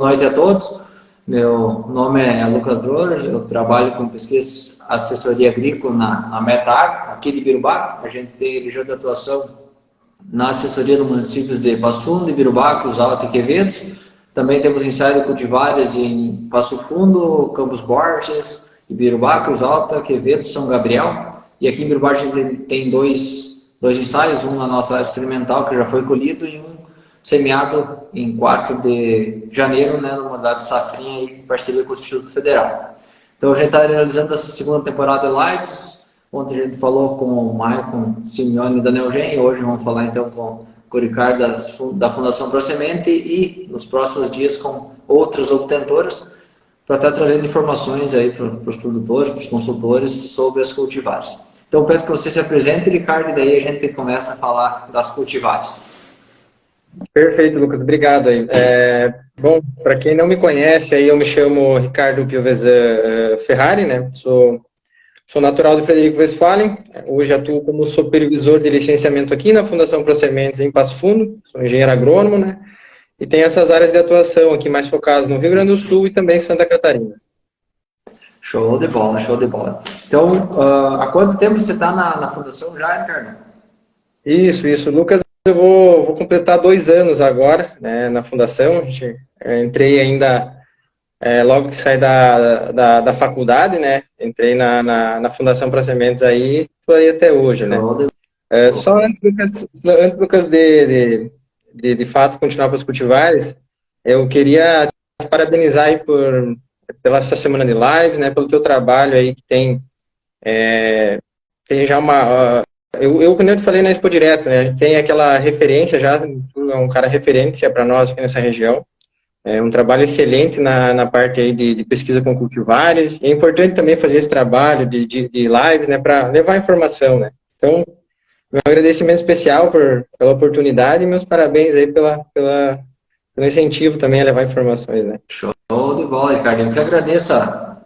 noite a todos. Meu nome é Lucas Droller, eu trabalho com pesquisa assessoria agrícola na Meta aqui de Birubá. A gente tem região de atuação na assessoria dos municípios de Passo Fundo, Ibirubá, Cruz Alta e Quevedo. Também temos ensaio de cultivares em Passo Fundo, Campos Borges, Ibirubá, Cruz Alta, Quevedo, São Gabriel. E aqui em Ibirubá a gente tem dois ensaios, um na nossa área experimental, que já foi colhido, e um semeado em 4 de janeiro, né, numa data de safrinha em parceria com o Instituto Federal. Então a gente está realizando essa segunda temporada de lives. Ontem a gente falou com o Maicon Simeone da Neogen, e hoje vamos falar então com o Ricardo da Fundação ProSemente, e nos próximos dias com outras obtentoras, para estar trazendo informações aí para os produtores, para os consultores sobre as cultivares. Então peço que você se apresente, Ricardo, e daí a gente começa a falar das cultivares. Perfeito, Lucas, obrigado aí. Bom, para quem não me conhece, aí eu me chamo Ricardo Piovesan Ferrari, né? Sou natural de Frederico Westphalen. Hoje atuo como supervisor de licenciamento aqui na Fundação ProSementes em Passo Fundo. Sou engenheiro agrônomo, né? E tenho essas áreas de atuação aqui mais focadas no Rio Grande do Sul e também Santa Catarina. Show de bola, show de bola. Então, há quanto tempo você está na Fundação já, Ricardo? Isso, Lucas. Eu vou completar 2 anos agora, né, na Fundação. Entrei ainda logo que saí da faculdade, né? Entrei na Fundação ProSementes aí, estou aí até hoje, né? Só antes, Lucas, de fato continuar para os cultivares, eu queria te parabenizar aí pela essa semana de lives, né? Pelo teu trabalho aí que tem já uma... Como eu te falei na Expo Direto, né? A gente tem aquela referência já, é um cara referência para nós aqui nessa região. É um trabalho excelente na parte aí de pesquisa com cultivares. É importante também fazer esse trabalho de lives, né? Para levar informação, né? Então, meu agradecimento especial pela oportunidade e meus parabéns aí pelo incentivo também a levar informações, né? Show de bola, Ricardo. Eu que agradeço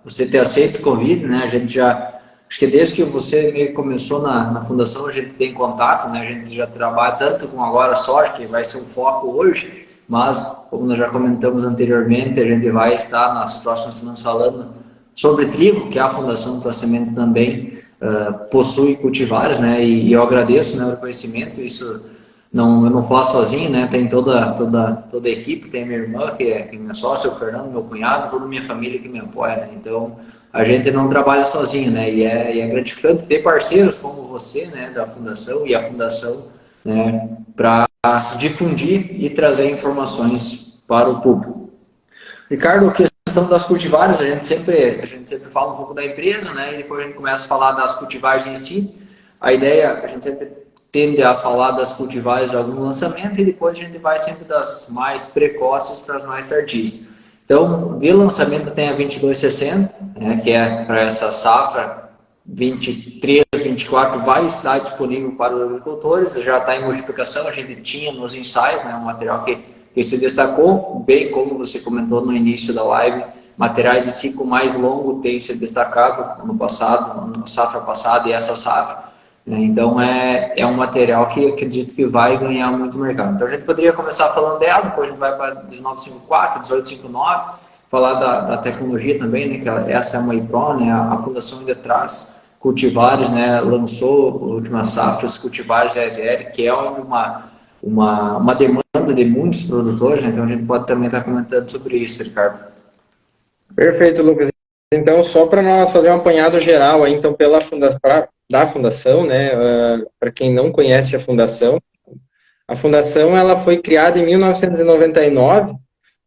você ter aceito o convite, né? A gente já... Acho que desde que você começou na Fundação, a gente tem contato, né? A gente já trabalha tanto com agora soja, que vai ser um foco hoje, mas, como nós já comentamos anteriormente, a gente vai estar nas próximas semanas falando sobre trigo, que a Fundação ProSementes também possui cultivares, né? E eu agradeço, né, o conhecimento. Isso eu não faço sozinho, né? Tem toda a equipe, tem minha irmã, que é minha sócia, o Fernando, meu cunhado, toda a minha família que me apoia, né? Então, a gente não trabalha sozinho, né? E é gratificante ter parceiros como você, né, da Fundação e a Fundação, né, para difundir e trazer informações para o público. Ricardo, a questão das cultivares, a gente sempre fala um pouco da empresa, né? E depois a gente começa a falar das cultivares em si. A ideia, a gente sempre tende a falar das cultivares de algum lançamento, e depois a gente vai sempre das mais precoces para as mais tardias. Então, de lançamento tem a 2260, né, que é para essa safra 23, 24, vai estar disponível para os agricultores, já está em multiplicação. A gente tinha nos ensaios, né, um material que se destacou, bem como você comentou no início da live, materiais de ciclo mais longo têm se destacado no passado, na safra passada e essa safra. Então é um material que eu acredito que vai ganhar muito mercado. Então a gente poderia começar falando dela, depois a gente vai para 1954, 1859, falar da tecnologia também, né? Que essa é uma IPRO, né? A Fundação ainda traz cultivares, né? Lançou últimas safras cultivares ELL, que é uma demanda de muitos produtores, né? Então a gente pode também estar comentando sobre isso, Ricardo. Perfeito, Lucas. Então, só para nós fazer um apanhado geral aí, então, da Fundação, né, para quem não conhece a Fundação ela foi criada em 1999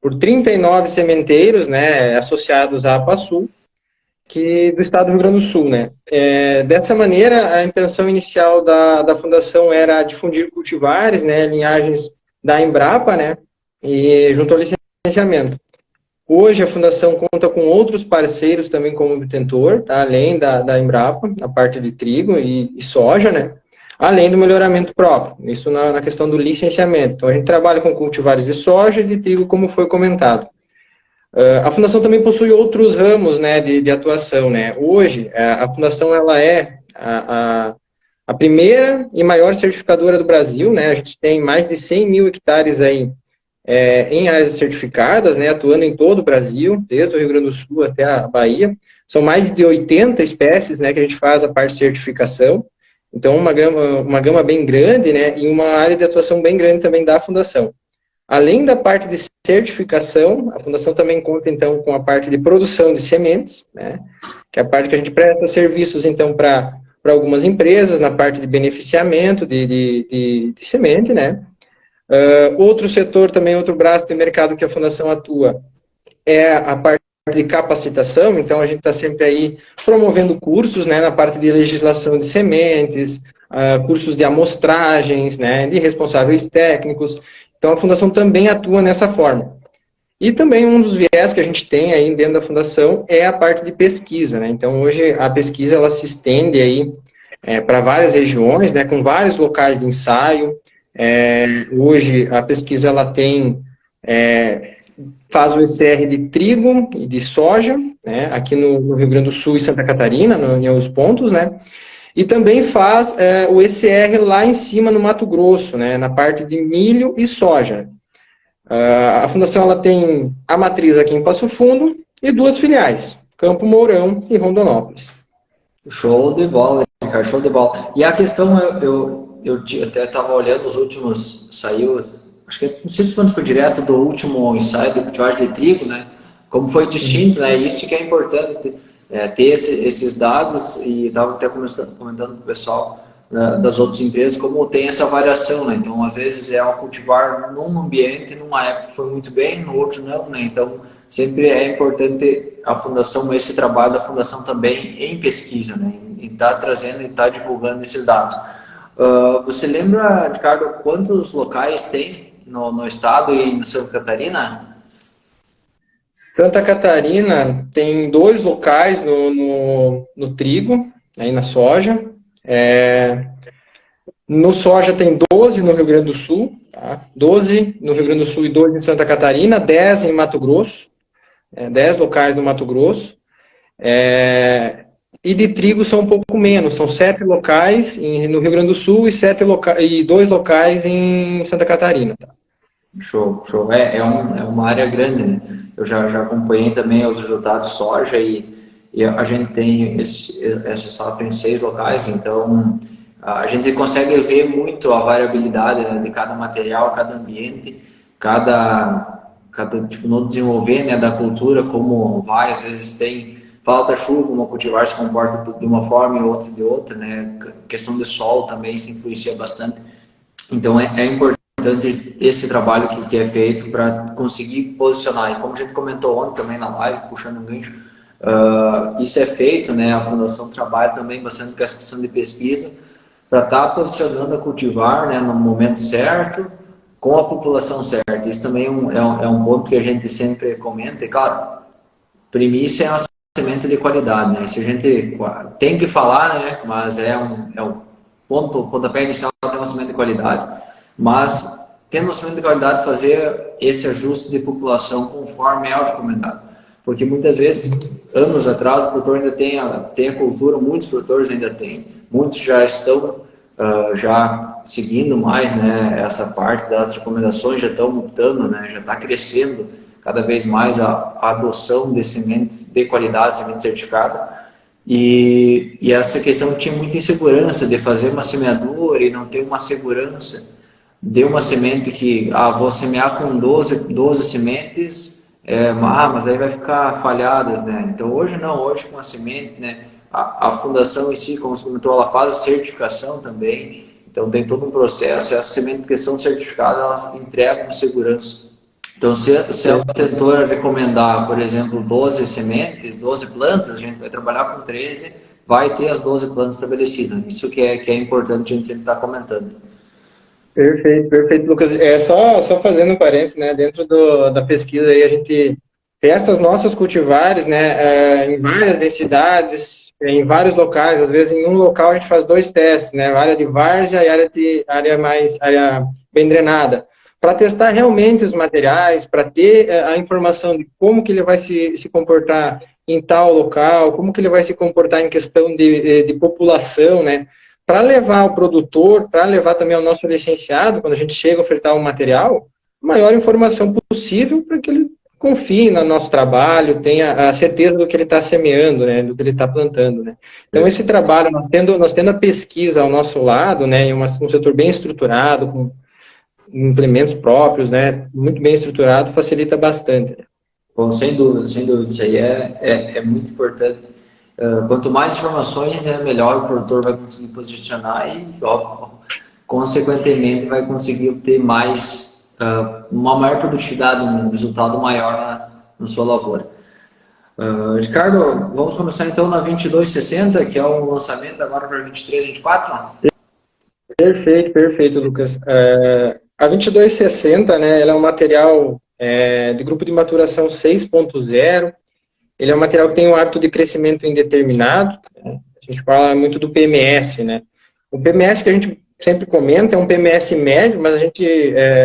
por 39 sementeiros, né, associados à APASul, do estado do Rio Grande do Sul, né. Dessa maneira, a intenção inicial da Fundação era difundir cultivares, né, linhagens da Embrapa, né, e junto ao licenciamento. Hoje a Fundação conta com outros parceiros também como obtentor, tá? Além da Embrapa, na parte de trigo e soja, né? Além do melhoramento próprio, isso na questão do licenciamento. Então a gente trabalha com cultivares de soja e de trigo, como foi comentado. A Fundação também possui outros ramos, né, de atuação, né? Hoje a Fundação ela é a primeira e maior certificadora do Brasil, né? A gente tem mais de 100 mil hectares aí em áreas certificadas, né, atuando em todo o Brasil, desde o Rio Grande do Sul até a Bahia. São mais de 80 espécies, né, que a gente faz a parte de certificação. Então, uma gama bem grande, né, e uma área de atuação bem grande também da Fundação. Além da parte de certificação, a Fundação também conta, então, com a parte de produção de sementes, né, que é a parte que a gente presta serviços, então, para algumas empresas, na parte de beneficiamento de semente, né. Outro setor também, outro braço de mercado que a Fundação atua, é a parte de capacitação. Então a gente está sempre aí promovendo cursos, né, na parte de legislação de sementes, cursos de amostragens, né, de responsáveis técnicos. Então a Fundação também atua nessa forma. E também um dos viés que a gente tem aí dentro da Fundação é a parte de pesquisa, né. Então hoje a pesquisa ela se estende aí para várias regiões, né, com vários locais de ensaio. Hoje a pesquisa ela tem faz o ECR de trigo e de soja, né, aqui no Rio Grande do Sul e Santa Catarina, em alguns pontos, né, e também faz o ECR lá em cima no Mato Grosso, né, na parte de milho e soja. A Fundação ela tem a matriz aqui em Passo Fundo e 2 filiais, Campo Mourão e Rondonópolis. Show de bola, Ricardo, show de bola. E a questão, eu até estava olhando os últimos, saiu, acho que não sei se foi direto do último ensaio de cultivagem de trigo, né? Como foi distinto, né? Isso que é importante, ter esses dados, e estava até comentando com o pessoal das outras empresas, como tem essa variação, né? Então, às vezes é um cultivar num ambiente, numa época foi muito bem, no outro não, né? Então, sempre é importante a Fundação, esse trabalho da Fundação também em pesquisa, né? E tá trazendo e tá divulgando esses dados. Você lembra, Ricardo, quantos locais tem no estado e em Santa Catarina? Santa Catarina tem 2 locais no trigo, aí na soja. No soja tem 12 no Rio Grande do Sul, tá? 12 no Rio Grande do Sul e 2 em Santa Catarina, 10 em Mato Grosso, 10 locais no Mato Grosso. E de trigo são um pouco menos, são 7 locais no Rio Grande do Sul e 2 locais em Santa Catarina. Tá? Show, show. É uma área grande, né? Eu já acompanhei também os resultados de soja e a gente tem essa safra em 6 locais, então a gente consegue ver muito a variabilidade, né, de cada material, cada ambiente, cada tipo, no desenvolver, né, da cultura, como vai, às vezes tem falta chuva, uma cultivar se comporta de uma forma e outra de outra, né? Questão de sol também se influencia bastante. Então é importante esse trabalho que é feito para conseguir posicionar. E como a gente comentou ontem também na live, puxando um gancho, isso é feito, né? A Fundação trabalha também bastante com essa questão de pesquisa para estar posicionando a cultivar, né, no momento certo, com a população certa. Isso também é um ponto que a gente sempre comenta. E claro, primícia é uma semente de qualidade, né? Se a gente tem que falar, né? Mas é um pontapé inicial ter uma semente de qualidade, mas tendo uma semente de qualidade fazer esse ajuste de população conforme é o recomendado, porque muitas vezes, anos atrás, o produtor ainda tem a cultura, muitos produtores ainda têm, muitos já estão já seguindo mais, né, essa parte das recomendações, já estão mutando, né, já está crescendo cada vez mais a adoção de sementes de qualidade, semente certificada, e essa questão tinha muita insegurança de fazer uma semeadura e não ter uma segurança de uma semente que, vou semear com 12 sementes, mas aí vai ficar falhadas, né? Então hoje não, hoje com a semente, né, a fundação em si, como você comentou, ela faz a certificação também, então tem todo um processo, e as sementes que são certificadas, elas entregam segurança. Então, se a tentora recomendar, por exemplo, 12 sementes, 12 plantas, a gente vai trabalhar com 13, vai ter as 12 plantas estabelecidas. Isso que é importante a gente sempre estar comentando. Perfeito, Lucas. Só fazendo um parênteses, né? Dentro da pesquisa aí, a gente testa os nossos cultivares, né? Em várias densidades, em vários locais. Às vezes, em um local, a gente faz 2 testes, né? Área de várzea e área bem drenada, para testar realmente os materiais, para ter a informação de como que ele vai se comportar em tal local, como que ele vai se comportar em questão de população, né? Para levar ao produtor, para levar também ao nosso licenciado, quando a gente chega a ofertar um material, maior informação possível para que ele confie no nosso trabalho, tenha a certeza do que ele está semeando, né, do que ele está plantando, né. Então, esse trabalho, nós tendo a pesquisa ao nosso lado, né, em um setor bem estruturado, com implementos próprios, né, muito bem estruturado, facilita bastante. Né. Bom, sem dúvida, isso aí é muito importante. Quanto mais informações, melhor o produtor vai conseguir posicionar e, ó, consequentemente, vai conseguir obter mais, uma maior produtividade, um resultado maior na sua lavoura. Ricardo, vamos começar então na 2260, que é o lançamento agora para 23, 24? Perfeito, Lucas. A 2260, né, ela é um material de grupo de maturação 6.0. Ele é um material que tem um hábito de crescimento indeterminado. Né? A gente fala muito do PMS, né? O PMS que a gente sempre comenta é um PMS médio, mas a gente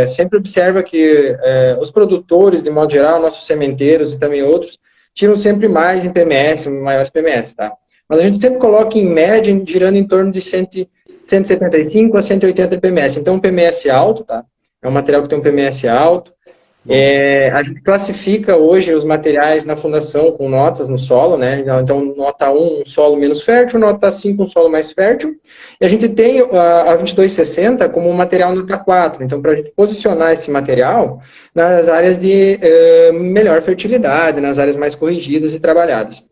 sempre observa que os produtores, de modo geral, nossos sementeiros e também outros, tiram sempre mais em PMS, maiores PMS, tá? Mas a gente sempre coloca em média, girando em torno de 175 a 180 de PMS. Então, um PMS alto, tá? É um material que tem um PMS alto. A gente classifica hoje os materiais na fundação com notas no solo, né? Então, nota 1, um solo menos fértil, nota 5, um solo mais fértil. E a gente tem a 2260 como um material nota 4. Então, para a gente posicionar esse material nas áreas de melhor fertilidade, nas áreas mais corrigidas e trabalhadas.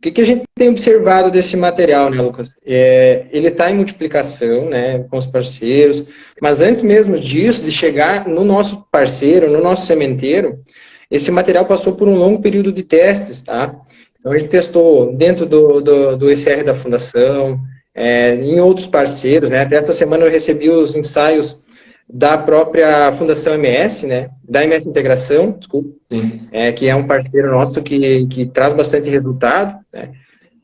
O que a gente tem observado desse material, né, Lucas? Ele está em multiplicação, né, com os parceiros, mas antes mesmo disso, de chegar no nosso parceiro, no nosso sementeiro, esse material passou por um longo período de testes, tá? Então, a gente testou dentro do ECR da Fundação, em outros parceiros, né? Até essa semana eu recebi os ensaios da própria Fundação MS, né? Da MS Integração, desculpa, que é um parceiro nosso que traz bastante resultado, né?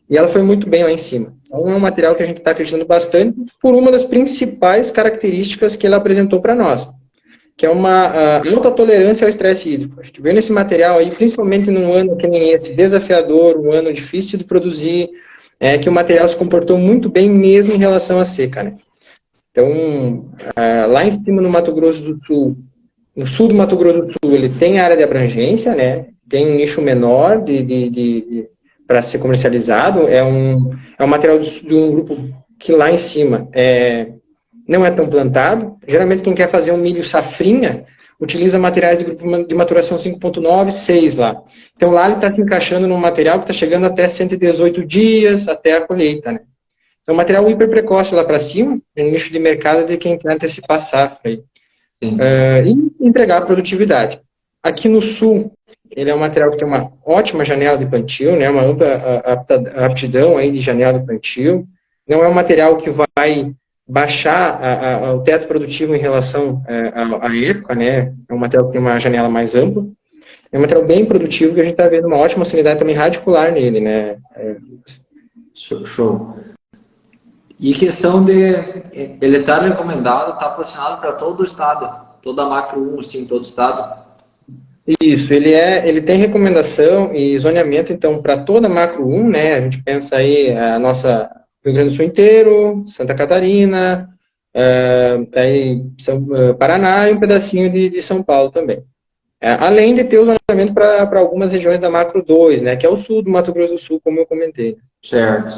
E ela foi muito bem lá em cima. Então, é um material que a gente está acreditando bastante por uma das principais características que ele apresentou para nós, que é uma alta tolerância ao estresse hídrico. A gente vê nesse material aí, principalmente num ano que nem esse, desafiador, um ano difícil de produzir, que o material se comportou muito bem mesmo em relação à seca, né? Então, lá em cima no Mato Grosso do Sul, no sul do Mato Grosso do Sul, ele tem área de abrangência, né? Tem um nicho menor para ser comercializado. É um material de um grupo que lá em cima não é tão plantado. Geralmente, quem quer fazer um milho safrinha utiliza materiais de grupo de maturação 5.9, 6 lá. Então, lá ele está se encaixando num material que está chegando até 118 dias até a colheita, né? É um material hiper precoce lá para cima, é um nicho de mercado de quem quer antecipar a safra e entregar produtividade. Aqui no sul, ele é um material que tem uma ótima janela de plantio, né, uma ampla aptidão aí de janela de plantio. Não é um material que vai baixar o teto produtivo em relação à época, né? É um material que tem uma janela mais ampla. É um material bem produtivo que a gente está vendo uma ótima sanidade também radicular nele, né? Show. E questão ele está recomendado, está posicionado para todo o estado, toda a macro 1, assim, todo o estado? Isso, ele tem recomendação e zoneamento, então, para toda a macro 1, né, a gente pensa aí a nossa Rio Grande do Sul inteiro, Santa Catarina, aí Paraná e um pedacinho de São Paulo também. Além de ter o zoneamento para algumas regiões da macro 2, né, que é o sul do Mato Grosso do Sul, como eu comentei. Certo.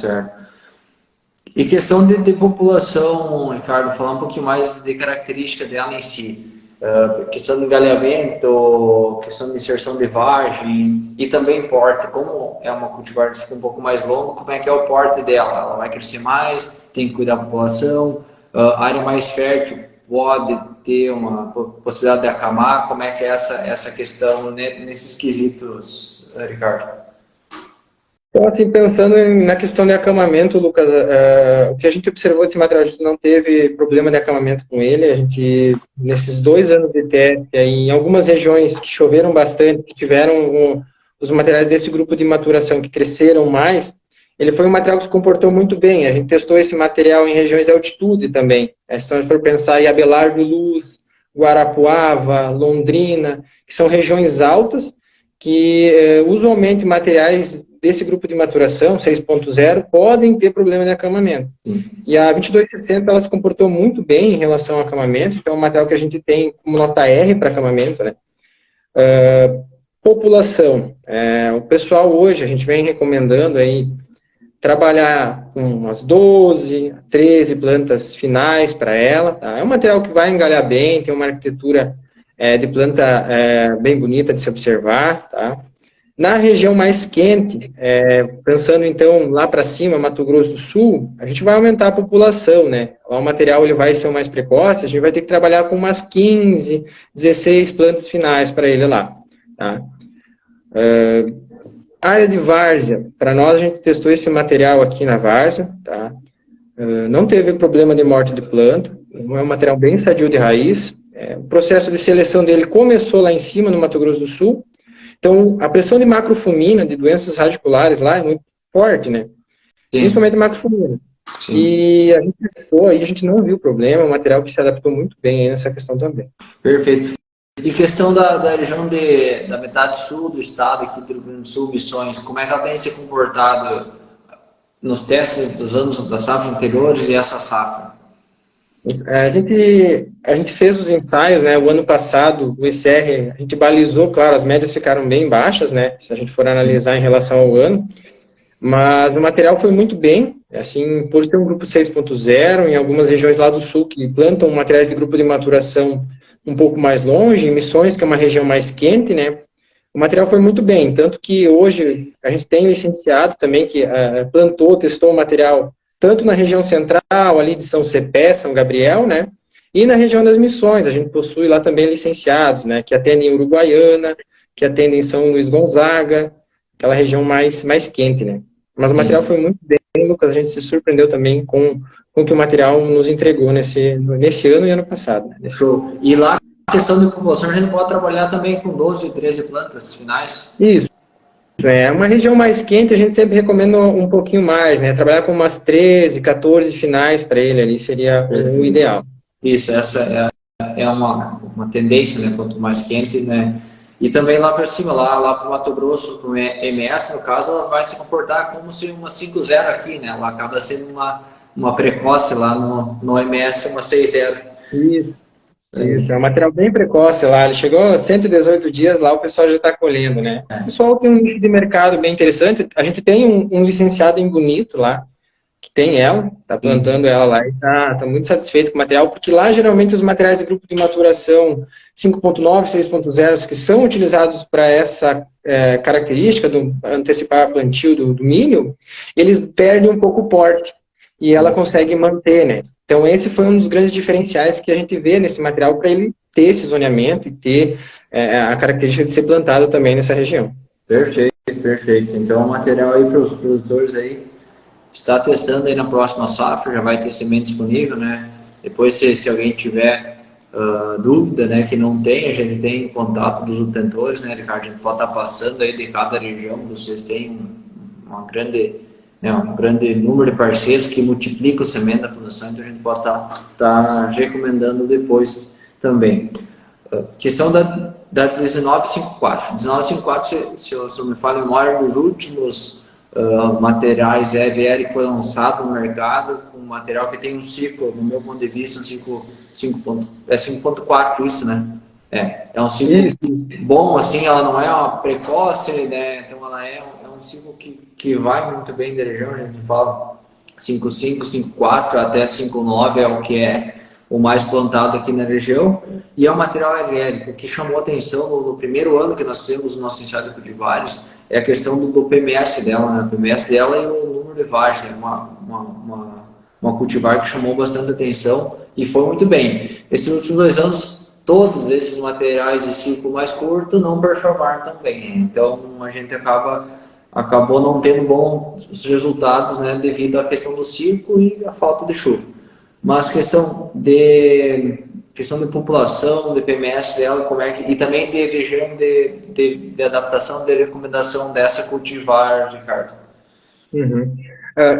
E questão de população, Ricardo, falar um pouquinho mais de característica dela em si. Questão de engalhamento, questão de inserção de vagem e também porte. Como é uma cultivar um pouco mais longa, como é que é o porte dela? Ela vai crescer mais, tem que cuidar da população, área mais fértil pode ter uma possibilidade de acamar. Como é que é essa questão nesses quesitos, Ricardo? Então, assim, pensando na questão de acamamento, Lucas, o que a gente observou desse material, a gente não teve problema de acamamento com ele. A gente, nesses 2 anos de teste, em algumas regiões que choveram bastante, que tiveram os materiais desse grupo de maturação que cresceram mais, ele foi um material que se comportou muito bem. A gente testou esse material em regiões de altitude também. Se a gente for pensar em Abelardo Luz, Guarapuava, Londrina, que são regiões altas, que usualmente materiais desse grupo de maturação, 6.0, podem ter problema de acamamento. E a 2260 ela se comportou muito bem em relação ao acamamento, então é um material que a gente tem como nota R para acamamento, né? População. O pessoal hoje, a gente vem recomendando aí trabalhar com umas 12, 13 plantas finais para ela. Tá? É um material que vai engalhar bem, tem uma arquitetura de planta bem bonita de se observar. Tá? Na região mais quente, pensando então lá para cima, Mato Grosso do Sul, a gente vai aumentar a população, né? Lá o material ele vai ser o mais precoce, a gente vai ter que trabalhar com umas 15, 16 plantas finais para ele lá. Tá? Área de várzea, para nós a gente testou esse material aqui na várzea, tá? Não teve problema de morte de planta, é um material bem sadio de raiz. O processo de seleção dele começou lá em cima, no Mato Grosso do Sul. Então, a pressão de macrofumina, de doenças radiculares lá, é muito forte, né? Sim. Principalmente macrofumina. Sim. E a gente testou aí, a gente não viu problema, é um material que se adaptou muito bem aí nessa questão também. Perfeito. E questão da região da metade sul do estado, aqui do Rio Grande do Sul, Missões, como é que ela tem se comportado nos testes dos anos da safra anteriores e essa safra? A gente fez os ensaios, né, o ano passado, o ICR, a gente balizou, claro, as médias ficaram bem baixas, né, se a gente for analisar em relação ao ano, mas o material foi muito bem, assim, por ser um grupo 6.0, em algumas regiões lá do sul que plantam materiais de grupo de maturação um pouco mais longe, em Missões, que é uma região mais quente, né, o material foi muito bem, tanto que hoje a gente tem licenciado também que plantou, testou o material tanto na região central, ali de São Cepé, São Gabriel, né, e na região das Missões, a gente possui lá também licenciados, né, que atendem Uruguaiana, que atendem São Luís Gonzaga, aquela região mais quente, né. Mas o material foi muito bem, Lucas, a gente se surpreendeu também com o que o material nos entregou nesse ano e ano passado. Né. Show. E lá, a questão de população, a gente pode trabalhar também com 12, 13 plantas finais? Isso. É uma região mais quente, a gente sempre recomenda um pouquinho mais, né? Trabalhar com umas 13, 14 finais para ele ali seria o ideal. Isso, essa é uma tendência, né? Quanto mais quente, né? E também lá para cima, lá para o Mato Grosso, para o MS, no caso, ela vai se comportar como se uma 5.0 aqui, né? Ela acaba sendo uma precoce lá no MS, uma 6.0. Isso, é um material bem precoce lá, ele chegou a 118 dias, lá o pessoal já está colhendo, né? O pessoal tem um nicho de mercado bem interessante, a gente tem um licenciado em Bonito lá, que tem ela, está plantando ela lá e está muito satisfeito com o material, porque lá geralmente os materiais de grupo de maturação 5.9, 6.0, que são utilizados para essa característica do antecipar plantio do milho, eles perdem um pouco o porte, e ela consegue manter, né? Então, esse foi um dos grandes diferenciais que a gente vê nesse material para ele ter esse zoneamento e ter a característica de ser plantado também nessa região. Perfeito, perfeito. Então, o material aí para os produtores aí está testando aí na próxima safra, já vai ter semente disponível, né? Depois, se alguém tiver dúvida, né, que não tem, a gente tem contato dos utentores, né, Ricardo? A gente pode estar passando aí de cada região, vocês têm um grande número de parceiros que multiplicam o semente da fundação, então a gente pode estar recomendando depois também. Questão da 1954. 1954, se eu me falo em memória, dos últimos materiais RR que foi lançado no mercado, um material que tem um ciclo, no meu ponto de vista, um ciclo 5.4, isso, né? É um ciclo bom, assim, ela não é uma precoce, né? Então ela é um ciclo que vai muito bem da região, a gente fala 5.5, 5.4 até 5.9 é o que é o mais plantado aqui na região, e é um material RL. O que chamou atenção no primeiro ano que nós fizemos o nosso ensaio de cultivares é a questão do PMS dela, né? O PMS dela e o número de vagens, é uma cultivar que chamou bastante atenção e foi muito bem. Esses últimos 2 anos, todos esses materiais de ciclo mais curto não performaram tão bem, então a gente acabou não tendo bons resultados, né, devido à questão do ciclo e à falta de chuva. Mas questão de população, de PMS dela, como é que, e também de região de adaptação, de recomendação dessa cultivar, Ricardo. Uhum.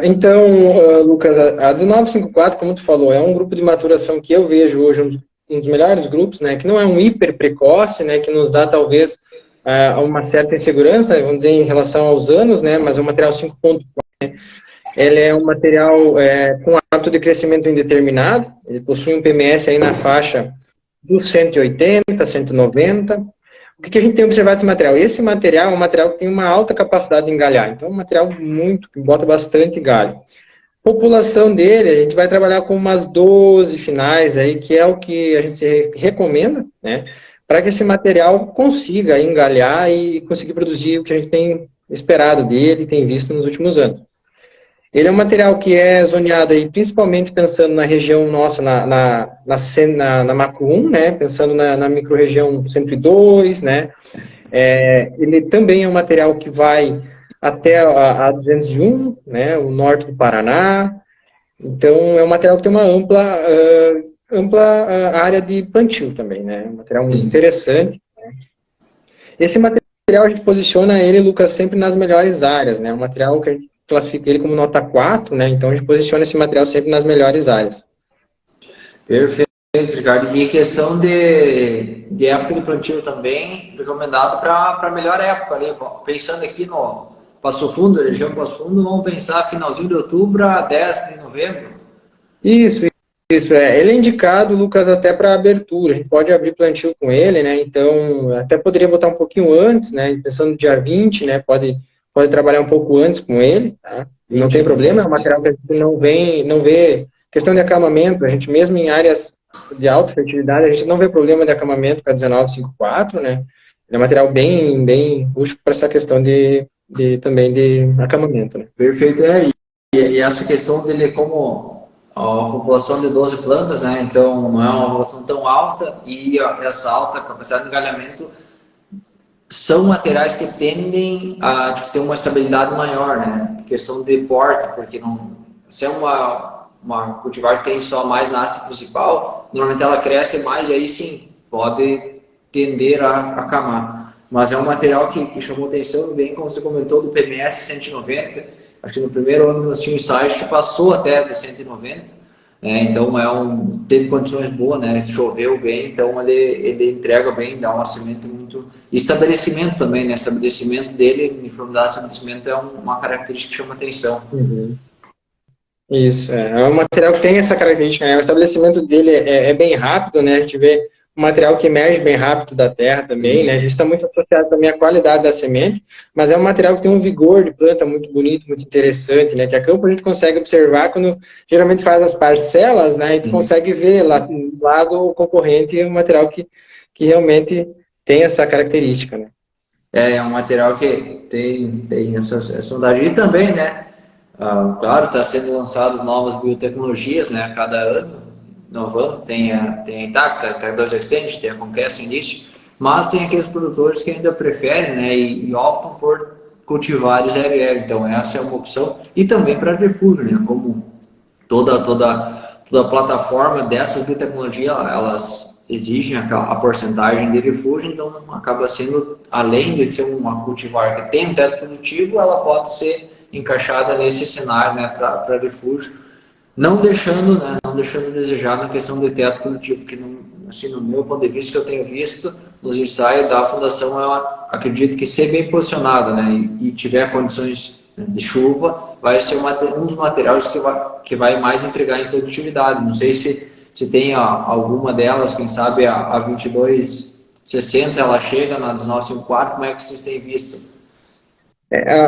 Então, Lucas, a 1954, como tu falou, é um grupo de maturação que eu vejo hoje um dos melhores grupos, né, que não é um hiper precoce, né, que nos dá talvez uma certa insegurança, vamos dizer, em relação aos anos, né? Mas é um material 5.4. Ele é um material com hábito de crescimento indeterminado. Ele possui um PMS aí na faixa dos 180, 190. O que a gente tem observado desse material? Esse material é um material que tem uma alta capacidade de engalhar. Então, é um material que bota bastante galho. População dele, a gente vai trabalhar com umas 12 finais aí, que é o que a gente recomenda, né? Para que esse material consiga engalhar e conseguir produzir o que a gente tem esperado dele e tem visto nos últimos anos. Ele é um material que é zoneado aí, principalmente pensando na região nossa, na macro 1, né? Pensando na microrregião 102, né? Ele também é um material que vai até a 201, né? O norte do Paraná. Então, é um material que tem uma ampla área de plantio também, né? Um material muito interessante. Né? Esse material a gente posiciona ele, Lucas, sempre nas melhores áreas, né? Um material que a gente classifica ele como nota 4, né? Então a gente posiciona esse material sempre nas melhores áreas. Perfeito, Ricardo. E questão de época de plantio também, recomendado para a melhor época ali. Pensando aqui no Passo Fundo, região Passo Fundo, vamos pensar finalzinho de outubro a 10 de novembro. Isso. Ele é indicado, Lucas, até para abertura. A gente pode abrir plantio com ele, né? Então, até poderia botar um pouquinho antes, né? Pensando no dia 20, né? Pode trabalhar um pouco antes com ele, tá? Não tem problema, é um material que a gente não vê questão de acamamento, a gente mesmo em áreas de alta fertilidade, a gente não vê problema de acamamento com a 1954, né? Ele é um material bem útil para essa questão também de acamamento, né? Perfeito, e essa questão dele como a população de 12 plantas, né? Então não é uma população tão alta e essa alta capacidade de engalhamento são materiais que tendem a ter uma estabilidade maior, né? Questão de porte, porque não, se é uma cultivar que tem só mais na haste principal, normalmente ela cresce mais e aí sim pode tender a acamar. Mas é um material que chamou atenção, bem como você comentou, do PMS 190. Acho que no primeiro ano nós tínhamos ensaios que passou até de 190. Então teve condições boas, né? Choveu bem, então ele entrega bem, dá um semente muito. E estabelecimento também, né? Estabelecimento dele, uniformidade de estabelecimento é uma característica que chama atenção. Uhum. Isso, é um material que tem essa característica, né? O estabelecimento dele é bem rápido, né? A gente vê um material que emerge bem rápido da terra também, isso, né? A gente está muito associado também à qualidade da semente, mas é um material que tem um vigor de planta muito bonito, muito interessante, né? Que a campo a gente consegue observar quando geralmente faz as parcelas, né? E tu consegue ver lá do lado concorrente um material que realmente tem essa característica, né? É um material que tem essa vantagem. E também, né? Claro, está sendo lançadas novas biotecnologias, né? A cada ano, inovando, tem a Intacta, tem a 2 Extend, tem a Conquest no início, mas tem aqueles produtores que ainda preferem, né? E optam por cultivares RL. Então, essa é uma opção. E também para refúgio, né? Como toda plataforma dessas biotecnologias, elas exigem a porcentagem de refúgio, então acaba sendo, além de ser uma cultivar que tem um teto produtivo, ela pode ser encaixada nesse cenário, né, para refúgio, não deixando a desejar na questão do teto produtivo, que assim, no meu ponto de vista, que eu tenho visto nos ensaios da fundação, eu acredito que ser bem posicionada, né, e tiver condições de chuva, vai ser um dos materiais que vai mais entregar em produtividade. Não sei se tem alguma delas, quem sabe a 2260 ela chega na 1954, como é que vocês têm visto?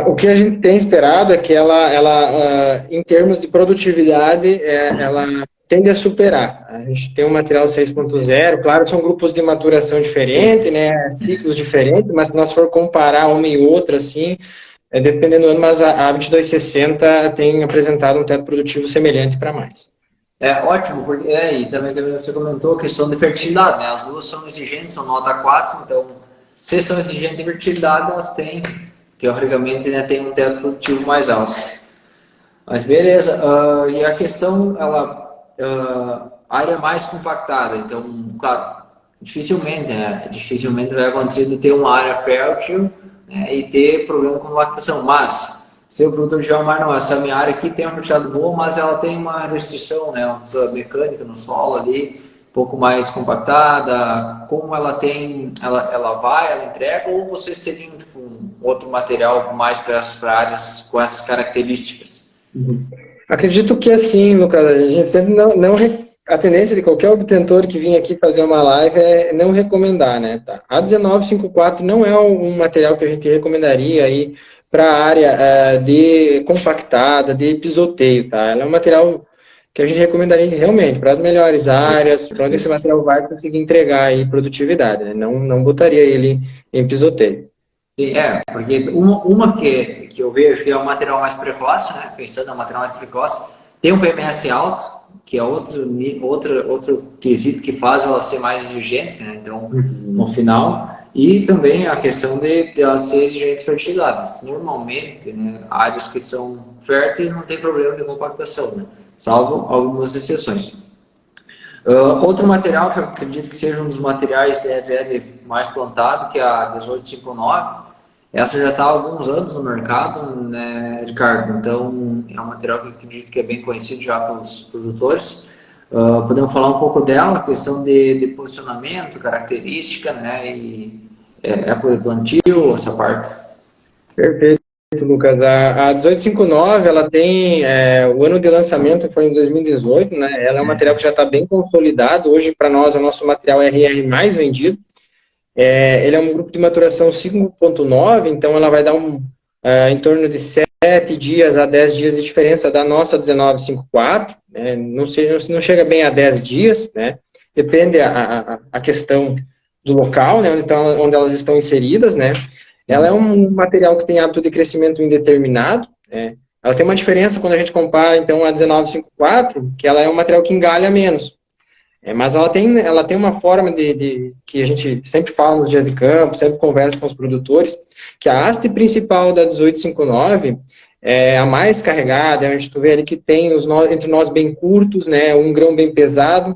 O que a gente tem esperado é que ela em termos de produtividade, ela tende a superar. A gente tem um material 6.0, claro, são grupos de maturação diferentes, né, ciclos diferentes, mas se nós for comparar uma e outra, assim, dependendo do ano, mas a 2260 tem apresentado um teto produtivo semelhante para mais. Ótimo, porque e também que você comentou a questão de fertilidade, né? As duas são exigentes, são nota 4, então se são exigentes de fertilidade, elas têm, teoricamente, né, tem um teto produtivo mais alto. Mas beleza, e a questão, área mais compactada, então, claro, dificilmente vai acontecer de ter uma área fértil, né, e ter problema com compactação, mas se o produtor de geomar, não, essa minha área aqui tem uma fertilidade boa, mas ela tem uma restrição, né, uma mecânica no solo ali, pouco mais compactada? Como ela tem, ela entrega, ou vocês teriam tipo, um outro material mais para áreas com essas características? Uhum. Acredito que assim, Lucas, a gente sempre a tendência de qualquer obtentor que vinha aqui fazer uma live é não recomendar, né? Tá? A 1954 não é um material que a gente recomendaria aí para a área de compactada, de pisoteio, tá? Ela é um material que a gente recomendaria realmente para as melhores áreas, para onde esse material vai conseguir entregar aí produtividade, né? Não botaria ele em pisoteio. Sim, porque uma que eu vejo que é um material mais precoce, né? Pensando em um material mais precoce, tem um PMS alto, que é outro quesito que faz ela ser mais exigente, né? Então, no final, e também a questão de ela ser exigente de fertilidade. Normalmente, né, áreas que são férteis não tem problema de compactação, né? Salvo algumas exceções. Outro material que eu acredito que seja um dos materiais EVL mais plantado, que é a 1859, essa já está há alguns anos no mercado, né, Ricardo? Então, é um material que eu acredito que é bem conhecido já pelos produtores. Podemos falar um pouco dela, questão de posicionamento, característica, né? E época de plantio, essa parte. Perfeito, Lucas. A 1859, ela tem, o ano de lançamento foi em 2018, né? Ela é um material que já está bem consolidado. Hoje, para nós, é o nosso material RR mais vendido. Ele é um grupo de maturação 5.9, então ela vai dar em torno de 7 dias a 10 dias de diferença da nossa 1954, né? Não chega bem a 10 dias, né? Depende a questão do local, né? Onde elas estão inseridas, né? Ela é um material que tem hábito de crescimento indeterminado, né? Ela tem uma diferença quando a gente compara, então, a 1954, que ela é um material que engalha menos. Mas ela tem uma forma que a gente sempre fala nos dias de campo, sempre conversa com os produtores, que a haste principal da 1859 é a mais carregada, a gente vê ali que tem os nós, entre nós bem curtos, né, um grão bem pesado.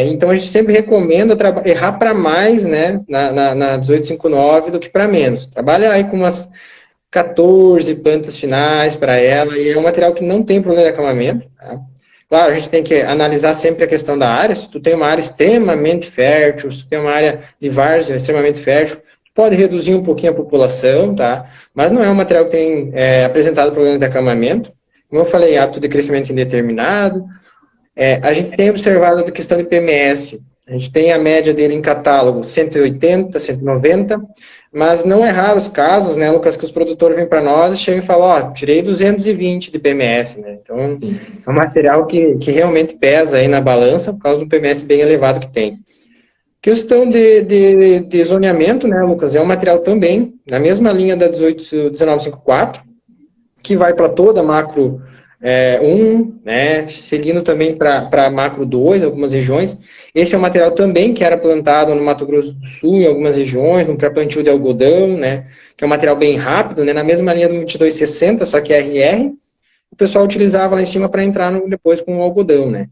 Então a gente sempre recomenda errar para mais, né, na 1859 do que para menos. Trabalha aí com umas 14 plantas finais para ela, e é um material que não tem problema de acamamento, tá? Claro, a gente tem que analisar sempre a questão da área. Se tu tem uma área extremamente fértil, se tu tem uma área de várzea extremamente fértil, tu pode reduzir um pouquinho a população, tá? Mas não é um material que tem apresentado problemas de acamamento. Como eu falei, hábito de crescimento indeterminado. A gente tem observado a questão de PMS. A gente tem a média dele em catálogo 180, 190, mas não é raro os casos, né, Lucas, que os produtores vêm para nós e chegam e falam, ó, tirei 220 de PMS, né? Então, é um material que realmente pesa aí na balança por causa do PMS bem elevado que tem. Questão de zoneamento, né, Lucas, é um material também, na mesma linha da 1954, que vai para toda a macro 1, né, seguindo também para macro 2, algumas regiões. Esse é um material também que era plantado no Mato Grosso do Sul, em algumas regiões, no pré-plantio de algodão, né, que é um material bem rápido, né, na mesma linha do 2260, só que RR, o pessoal utilizava lá em cima para entrar depois com o algodão, né.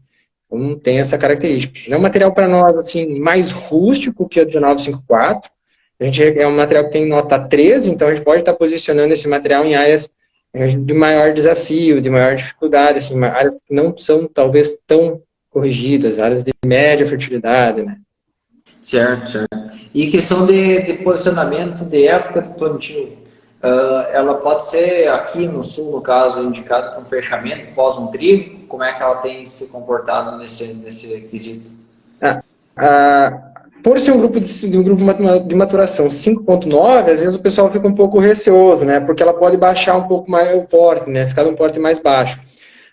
Então tem essa característica. É um material para nós, assim, mais rústico que o 1954. É um material que tem nota 13, então a gente pode estar posicionando esse material em áreas de maior desafio, de maior dificuldade, assim, áreas que não são talvez tão corrigidas, áreas de média fertilidade, né? Certo, certo. E questão de posicionamento de época de plantio, ela pode ser aqui no sul, no caso, indicada para um fechamento pós um trigo? Como é que ela tem se comportado nesse quesito? Por ser um grupo de maturação 5.9, às vezes o pessoal fica um pouco receoso, né? Porque ela pode baixar um pouco mais o porte, né? Ficar num porte mais baixo.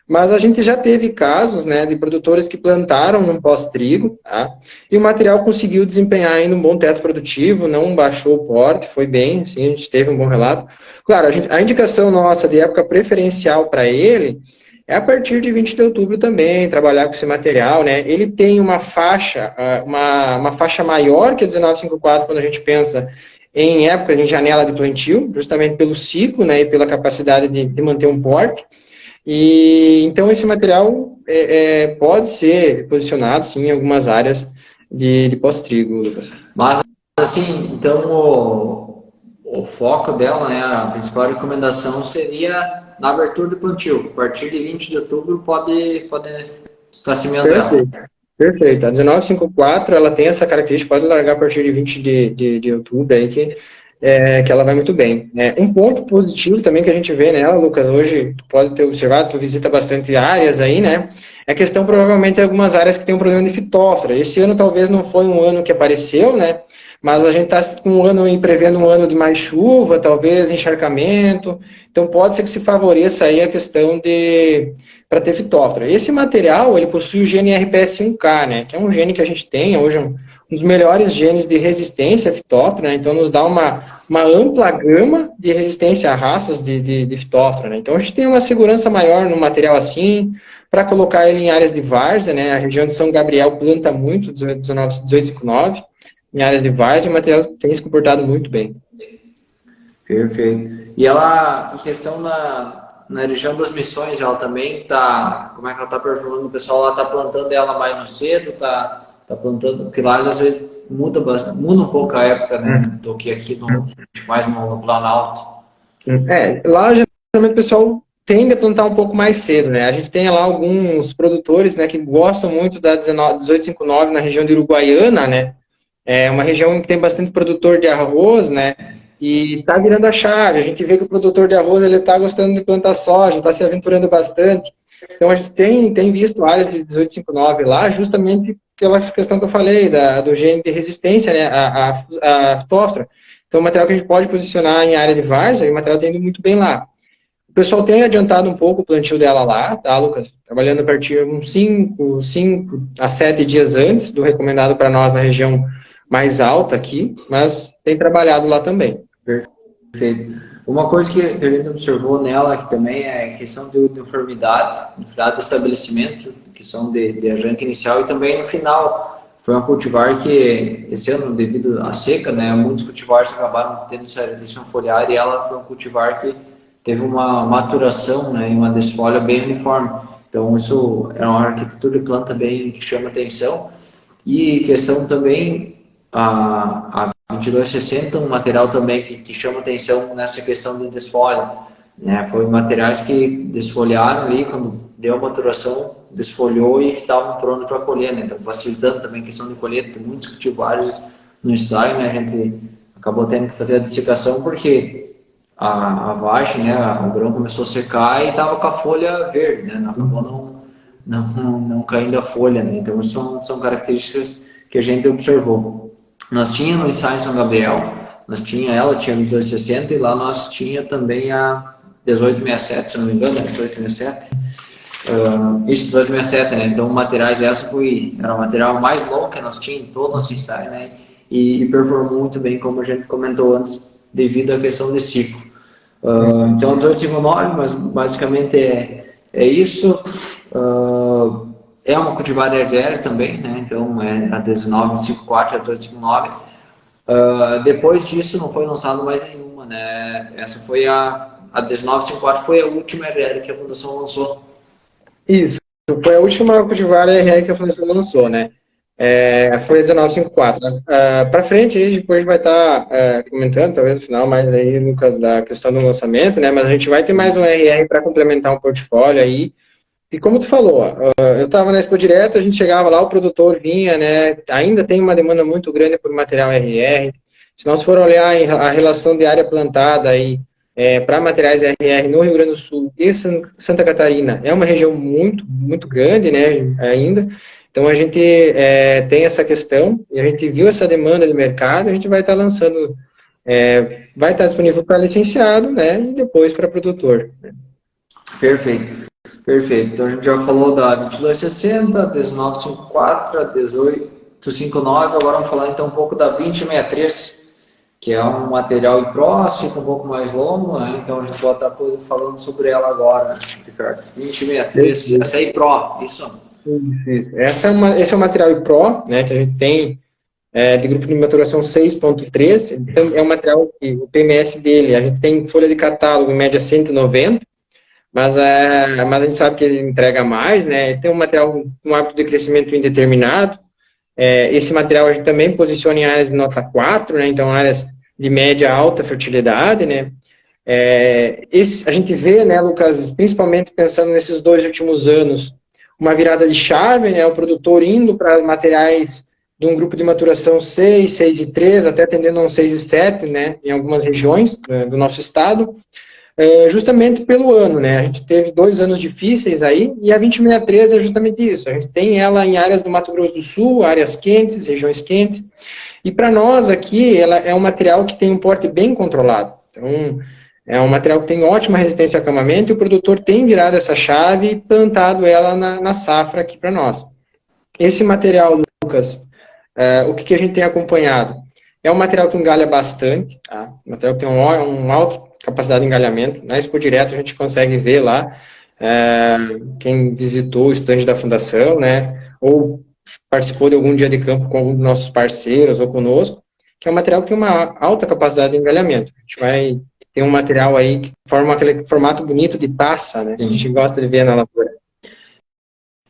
Mas a gente já teve casos, né, de produtores que plantaram num pós-trigo, tá? E o material conseguiu desempenhar ainda um bom teto produtivo, não baixou o porte, foi bem, assim, a gente teve um bom relato. Claro, a indicação nossa de época preferencial para ele é a partir de 20 de outubro também, trabalhar com esse material, né? Ele tem uma faixa, uma faixa maior que a 1954 quando a gente pensa em época de janela de plantio, justamente pelo ciclo, né, e pela capacidade de manter um porte. E então esse material pode ser posicionado, sim, em algumas áreas de pós-trigo, Lucas. Mas, assim, então o foco dela, né, a principal recomendação seria na abertura do plantio. A partir de 20 de outubro pode estar semeando ela. Perfeito. A 1954, ela tem essa característica, pode largar a partir de 20 de outubro aí, que ela vai muito bem. Um ponto positivo também que a gente vê nela, Lucas, hoje, tu pode ter observado, tu visita bastante áreas aí, né? É a questão, provavelmente, de algumas áreas que tem um problema de fitófora. Esse ano talvez não foi um ano que apareceu, né? Mas a gente está com um ano aí, prevendo um ano de mais chuva, talvez encharcamento. Então pode ser que se favoreça aí a questão de para ter fitóftora. Esse material, ele possui o gene RPS1K, né? Que é um gene que a gente tem hoje, um dos melhores genes de resistência à fitóftora, né? Então nos dá uma ampla gama de resistência a raças de fitóftora, né? Então a gente tem uma segurança maior no material assim, para colocar ele em áreas de várzea, né? A região de São Gabriel planta muito 1859, em áreas de várzea, o material tem se comportado muito bem. Perfeito. E ela, em questão na região das Missões, ela também tá, como é que ela tá performando? O pessoal lá tá plantando ela mais no cedo, tá plantando, porque lá às vezes muda um pouco a época, né, do que aqui mais no Planalto. Lá geralmente o pessoal tende a plantar um pouco mais cedo, né? A gente tem lá alguns produtores, né, que gostam muito da 1859 na região de Uruguaiana, né? É uma região que tem bastante produtor de arroz, né? E tá virando a chave. A gente vê que o produtor de arroz ele tá gostando de plantar soja, está se aventurando bastante. Então a gente tem visto áreas de 1859 lá, justamente pela questão que eu falei do gene de resistência, né? A fitóftora. Então, o material que a gente pode posicionar em área de várzea, e o material está indo muito bem lá. O pessoal tem adiantado um pouco o plantio dela lá, tá, Lucas? Trabalhando a partir de uns 5 a 7 dias antes do recomendado para nós na região mais alta aqui, mas tem trabalhado lá também. Perfeito. Uma coisa que a gente observou nela aqui também é a questão de uniformidade do estabelecimento, que são de arranque inicial, e também no final. Foi um cultivar que, esse ano, devido à seca, né, muitos cultivares acabaram tendo essa retenção foliar, e ela foi um cultivar que teve uma maturação, né, e uma desfolha bem uniforme. Então, isso é uma arquitetura de planta bem que chama atenção. E questão também, a 2260, um material também que chama atenção nessa questão de desfolha. Né? Foi materiais que desfolharam ali, quando deu a maturação, desfolhou e estavam prontos para colher, né? Então, facilitando também a questão de colheita. Tem muitos cultivares no ensaio, né? A gente acabou tendo que fazer a dessecação porque a vagem, né? O grão começou a secar e estava com a folha verde, né? Acabou não caindo a folha, né? Então, são características que a gente observou. Nós tínhamos no ensaio em São Gabriel, ela tinha 1860 e lá nós tinha também a 1867, se não me engano, 1867. Isso, 1867, né? Então, materiais, era o material mais longo que nós tínhamos em todo o nosso ensaio, né? E performou muito bem, como a gente comentou antes, devido à questão de ciclo. Então, 1859, mas basicamente é isso. É uma cultivar herediária também, né? Então, é a 1954 e a 1859. Depois disso, não foi lançado mais nenhuma, né? Essa foi a 1954, foi a última RR que a Fundação lançou. Isso, foi a última cultivar RR que a Fundação lançou, né? Foi a 1954. Para frente, aí depois vai estar comentando, talvez no final, mais aí, Lucas, da questão do lançamento, né? Mas a gente vai ter mais um RR para complementar um portfólio aí. E como tu falou, eu estava na Expo Direto, a gente chegava lá, o produtor vinha, né? Ainda tem uma demanda muito grande por material RR. Se nós for olhar a relação de área plantada aí, para materiais RR no Rio Grande do Sul e Santa Catarina, é uma região muito, muito grande, né? Ainda. Então a gente tem essa questão e a gente viu essa demanda de mercado, a gente vai estar lançando, vai estar disponível para licenciado, né? E depois para produtor. Perfeito. Então a gente já falou da 2260, 1954, a 1859, agora vamos falar então um pouco da 2063, que é um material próximo, um pouco mais longo, né? Então a gente vai estar falando sobre ela agora, Ricardo. 2063, essa aí Pro, isso? Isso. Esse é o material Pro, né, que a gente tem de grupo de maturação 6.3, então é um material que o PMS dele, a gente tem folha de catálogo em média 190, mas a gente sabe que ele entrega mais, né? Tem um material com hábito de crescimento indeterminado. Esse material a gente também posiciona em áreas de nota 4, né? Então áreas de média alta fertilidade, né? A gente vê, né, Lucas, principalmente pensando nesses 2 últimos anos, uma virada de chave, né? O produtor indo para materiais de um grupo de maturação 6, 6 e 3, até tendendo a um 6 e 7, né? Em algumas regiões do nosso estado, justamente pelo ano, né? A gente teve 2 anos difíceis aí, e a 2063 é justamente isso. A gente tem ela em áreas do Mato Grosso do Sul, áreas quentes, regiões quentes, e para nós aqui, ela é um material que tem um porte bem controlado. Então, é um material que tem ótima resistência a acamamento, e o produtor tem virado essa chave e plantado ela na safra aqui para nós. Esse material, Lucas, o que a gente tem acompanhado? É um material que engalha bastante, tá? Um material que tem uma alta capacidade de engalhamento. Na Expo Direto a gente consegue ver lá, quem visitou o estande da fundação, né? Ou participou de algum dia de campo com algum dos nossos parceiros ou conosco, que é um material que tem uma alta capacidade de engalhamento. A gente vai ter um material aí que forma aquele formato bonito de taça, né? Sim. A gente gosta de ver na lavoura.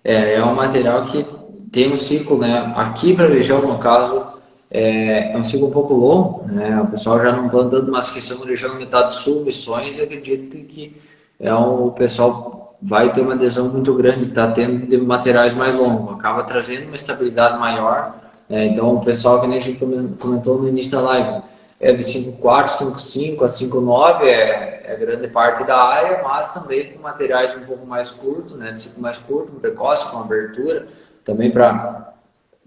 É um material que tem um ciclo, né? Aqui para a região, no caso, é um ciclo um pouco longo, né? O pessoal já não plantando, mas questão da região metade sul, Missões, acredito que o pessoal vai ter uma adesão muito grande, está tendo de materiais mais longos, acaba trazendo uma estabilidade maior. Então, o pessoal, que nem a gente comentou no início da live, de 5,4, 5,5 a 5,9 é grande parte da área, mas também com materiais um pouco mais curtos, né, de ciclo mais curto, precoce, com abertura, também para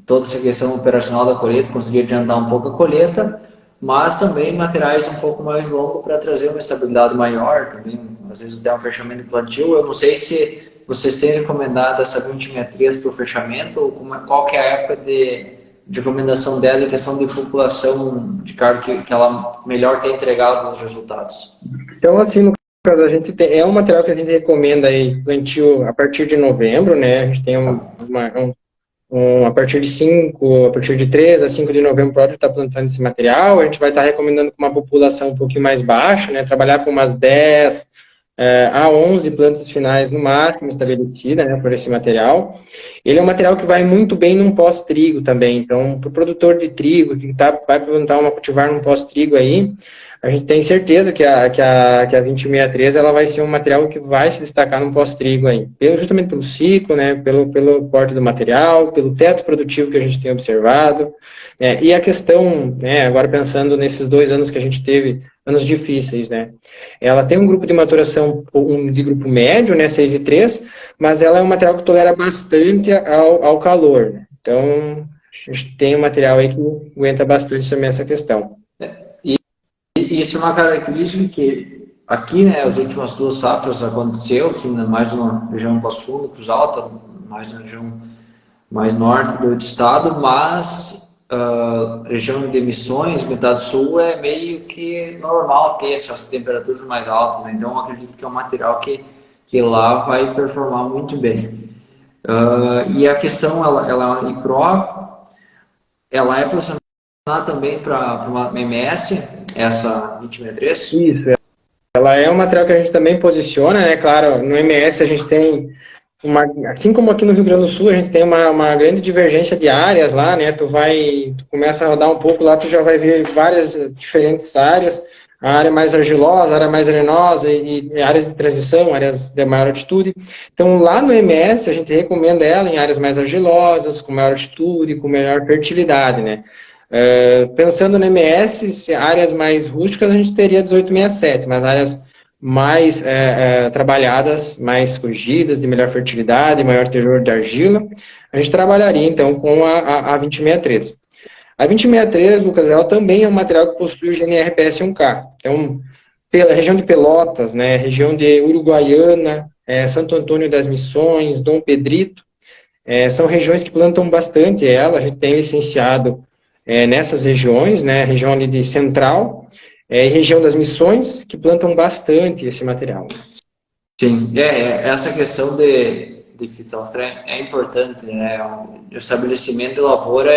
toda essa questão operacional da colheita, conseguir adiantar um pouco a colheita, mas também materiais um pouco mais longos para trazer uma estabilidade maior, também às vezes até um fechamento de plantio. Eu não sei se vocês têm recomendado essa 2063 para o fechamento, ou qual que é a época de recomendação dela em questão de população de cargo que ela melhor tem entregado os resultados. Então, assim, no caso, a gente tem, um material que a gente recomenda aí, plantio a partir de novembro, né? A gente tem a partir de 3 a 5 de novembro pode estar plantando esse material. A gente vai estar recomendando com uma população um pouquinho mais baixa, né? Trabalhar com umas 10 a 11 plantas finais no máximo estabelecidas, né, por esse material. Ele é um material que vai muito bem num pós-trigo também. Então, para o produtor de trigo que vai plantar uma cultivar num pós-trigo aí, a gente tem certeza que a 2063 ela vai ser um material que vai se destacar no pós-trigo aí, justamente pelo ciclo, né, pelo porte do material, pelo teto produtivo que a gente tem observado, e a questão, né, agora pensando nesses 2 anos que a gente teve, anos difíceis, né, ela tem um grupo de maturação de grupo médio, né, 6 e 3, mas ela é um material que tolera bastante ao calor, né? Então a gente tem um material aí que aguenta bastante também essa questão. Isso é uma característica que aqui, né, as últimas 2 safras aconteceu, aqui mais na região Passo Fundo, Cruz Alta, mais na região mais norte do estado, mas região de Missões, metade sul, é meio que normal ter essas temperaturas mais altas, né? Então, eu acredito que é um material que lá vai performar muito bem. E a questão, ela é posicionada também para uma MS, essa 2063? Isso, ela é um material que a gente também posiciona, né? Claro, no MS a gente tem assim como aqui no Rio Grande do Sul, a gente tem uma grande divergência de áreas lá, né? Tu começa a rodar um pouco lá, tu já vai ver várias diferentes áreas, a área mais argilosa, a área mais arenosa e áreas de transição, áreas de maior altitude. Então, lá no MS, a gente recomenda ela em áreas mais argilosas, com maior altitude, com melhor fertilidade, né? Pensando no MS, áreas mais rústicas, a gente teria 1867, mas áreas mais trabalhadas, mais corrigidas, de melhor fertilidade, maior teor de argila, a gente trabalharia, então, com a 2063. A 2063, Lucas, ela também é um material que possui o GNRPS 1K. Então, pela região de Pelotas, né, região de Uruguaiana, Santo Antônio das Missões, Dom Pedrito, são regiões que plantam bastante ela, a gente tem licenciado nessas regiões, né, região ali de Central, e região das Missões, que plantam bastante esse material. Sim, essa questão de fitossófera é importante, né? O estabelecimento de lavoura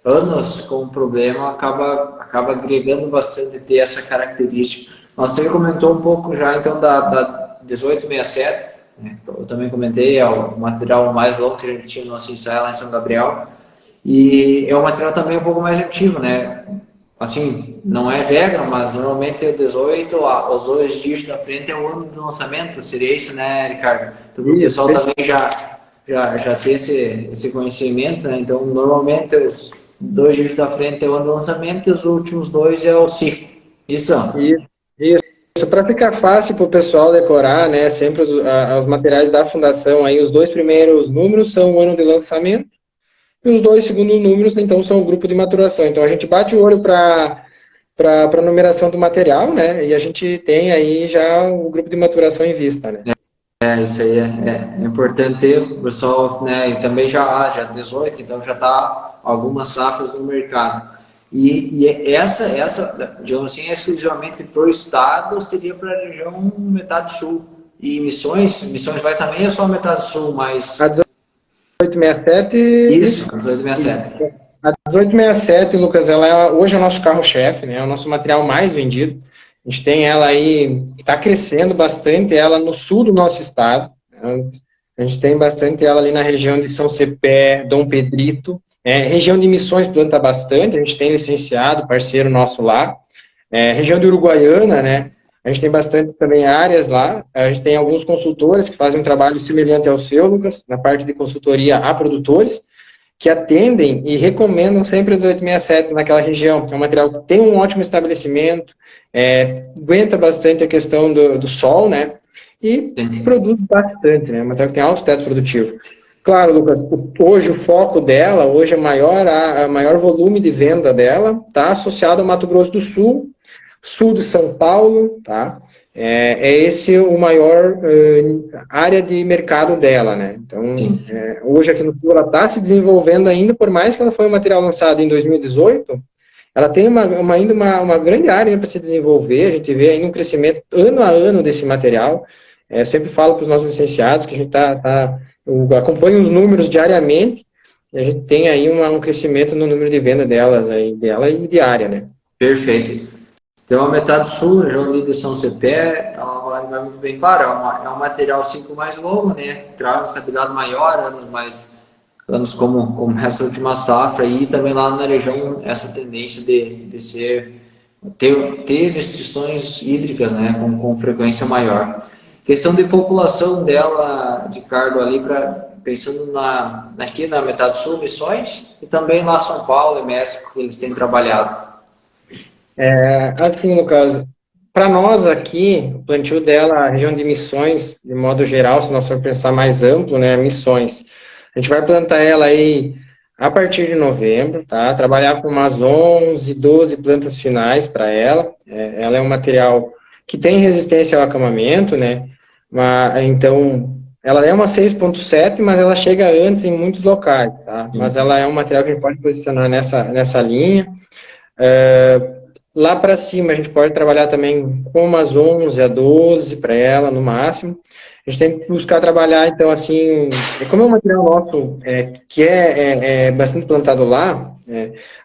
anos com problema acaba agregando bastante ter essa característica. Você comentou um pouco já então da 1867, né? Eu também comentei, é o material mais longo que a gente tinha no nosso ensaio lá em São Gabriel, e é um material também um pouco mais ativo, né? Assim, não é regra, mas normalmente o 18, os 2 dígitos da frente é o ano do lançamento, seria isso, né, Ricardo? Então, o pessoal também já ter esse conhecimento, né? Então, normalmente, os 2 dígitos da frente é o ano do lançamento e os últimos 2 é o ciclo. Isso. Isso para ficar fácil para o pessoal decorar, né? Sempre os materiais da fundação, aí os 2 primeiros números são o ano de lançamento e os 2 segundos números, então, são o grupo de maturação. Então, a gente bate o olho para a numeração do material, né? E a gente tem aí já o grupo de maturação em vista, né? Isso aí é importante ter, o pessoal, né? E também já 18, então já está algumas safras no mercado. E essa, digamos assim, é exclusivamente para o estado, ou seria para a região metade sul? E Missões vai também, é só metade sul, mas... A 1867... Isso, a 1867. A 1867, Lucas, ela hoje é o nosso carro-chefe, né? É o nosso material mais vendido. A gente tem ela aí, está crescendo bastante ela no sul do nosso estado. A gente tem bastante ela ali na região de São Cepé, Dom Pedrito. Região de Missões planta bastante, a gente tem licenciado, parceiro nosso lá. Região de Uruguaiana, né? A gente tem bastante também áreas lá. A gente tem alguns consultores que fazem um trabalho semelhante ao seu, Lucas, na parte de consultoria a produtores, que atendem e recomendam sempre o 1867 naquela região, porque é um material que tem um ótimo estabelecimento, aguenta bastante a questão do sol, né? E produz bastante, né? Um material que tem alto teto produtivo. Claro, Lucas, hoje o foco dela, hoje a maior volume de venda dela está associado ao Mato Grosso do Sul, sul de São Paulo, tá? Esse o maior área de mercado dela, né? Então, hoje aqui no Sul ela está se desenvolvendo ainda, por mais que ela foi um material lançado em 2018, ela tem ainda uma grande área para se desenvolver, a gente vê ainda um crescimento ano a ano desse material. Eu sempre falo para os nossos licenciados que a gente eu acompanho os números diariamente e a gente tem aí um crescimento no número de venda dela e diária, né? Perfeito. Então, a metade sul, região de São Cepé, ela vai muito bem. Claro, é um material ciclo mais longo, né? Traz uma estabilidade maior, anos como essa última safra, e também lá na região essa tendência de ter restrições hídricas, né? Com frequência maior. Questão de população dela, de cargo ali, pensando aqui na metade sul, Missões, e também lá São Paulo e México, que eles têm trabalhado. Assim, no caso, para nós aqui, o plantio dela, a região de Missões, de modo geral, se nós for pensar mais amplo, né, Missões, a gente vai plantar ela aí a partir de novembro, tá? Trabalhar com umas 11, 12 plantas finais para ela. Ela é um material que tem resistência ao acamamento, né? Então, ela é uma 6.7, mas ela chega antes em muitos locais, tá? Mas ela é um material que a gente pode posicionar nessa linha. Lá para cima, a gente pode trabalhar também com umas 11 a 12 para ela, no máximo. A gente tem que buscar trabalhar, então, assim, como é um material nosso que é bastante plantado lá,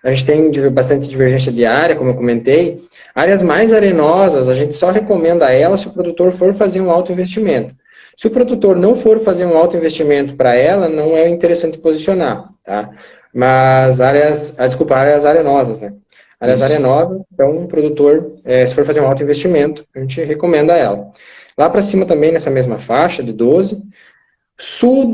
a gente tem bastante divergência de área, como eu comentei. Áreas mais arenosas, a gente só recomenda ela se o produtor for fazer um alto investimento. Se o produtor não for fazer um alto investimento para ela, não é interessante posicionar, tá? Mas áreas arenosas, né? Áreas arenosas, então o produtor, se for fazer um alto investimento, a gente recomenda ela. Lá para cima também, nessa mesma faixa de 12. Sul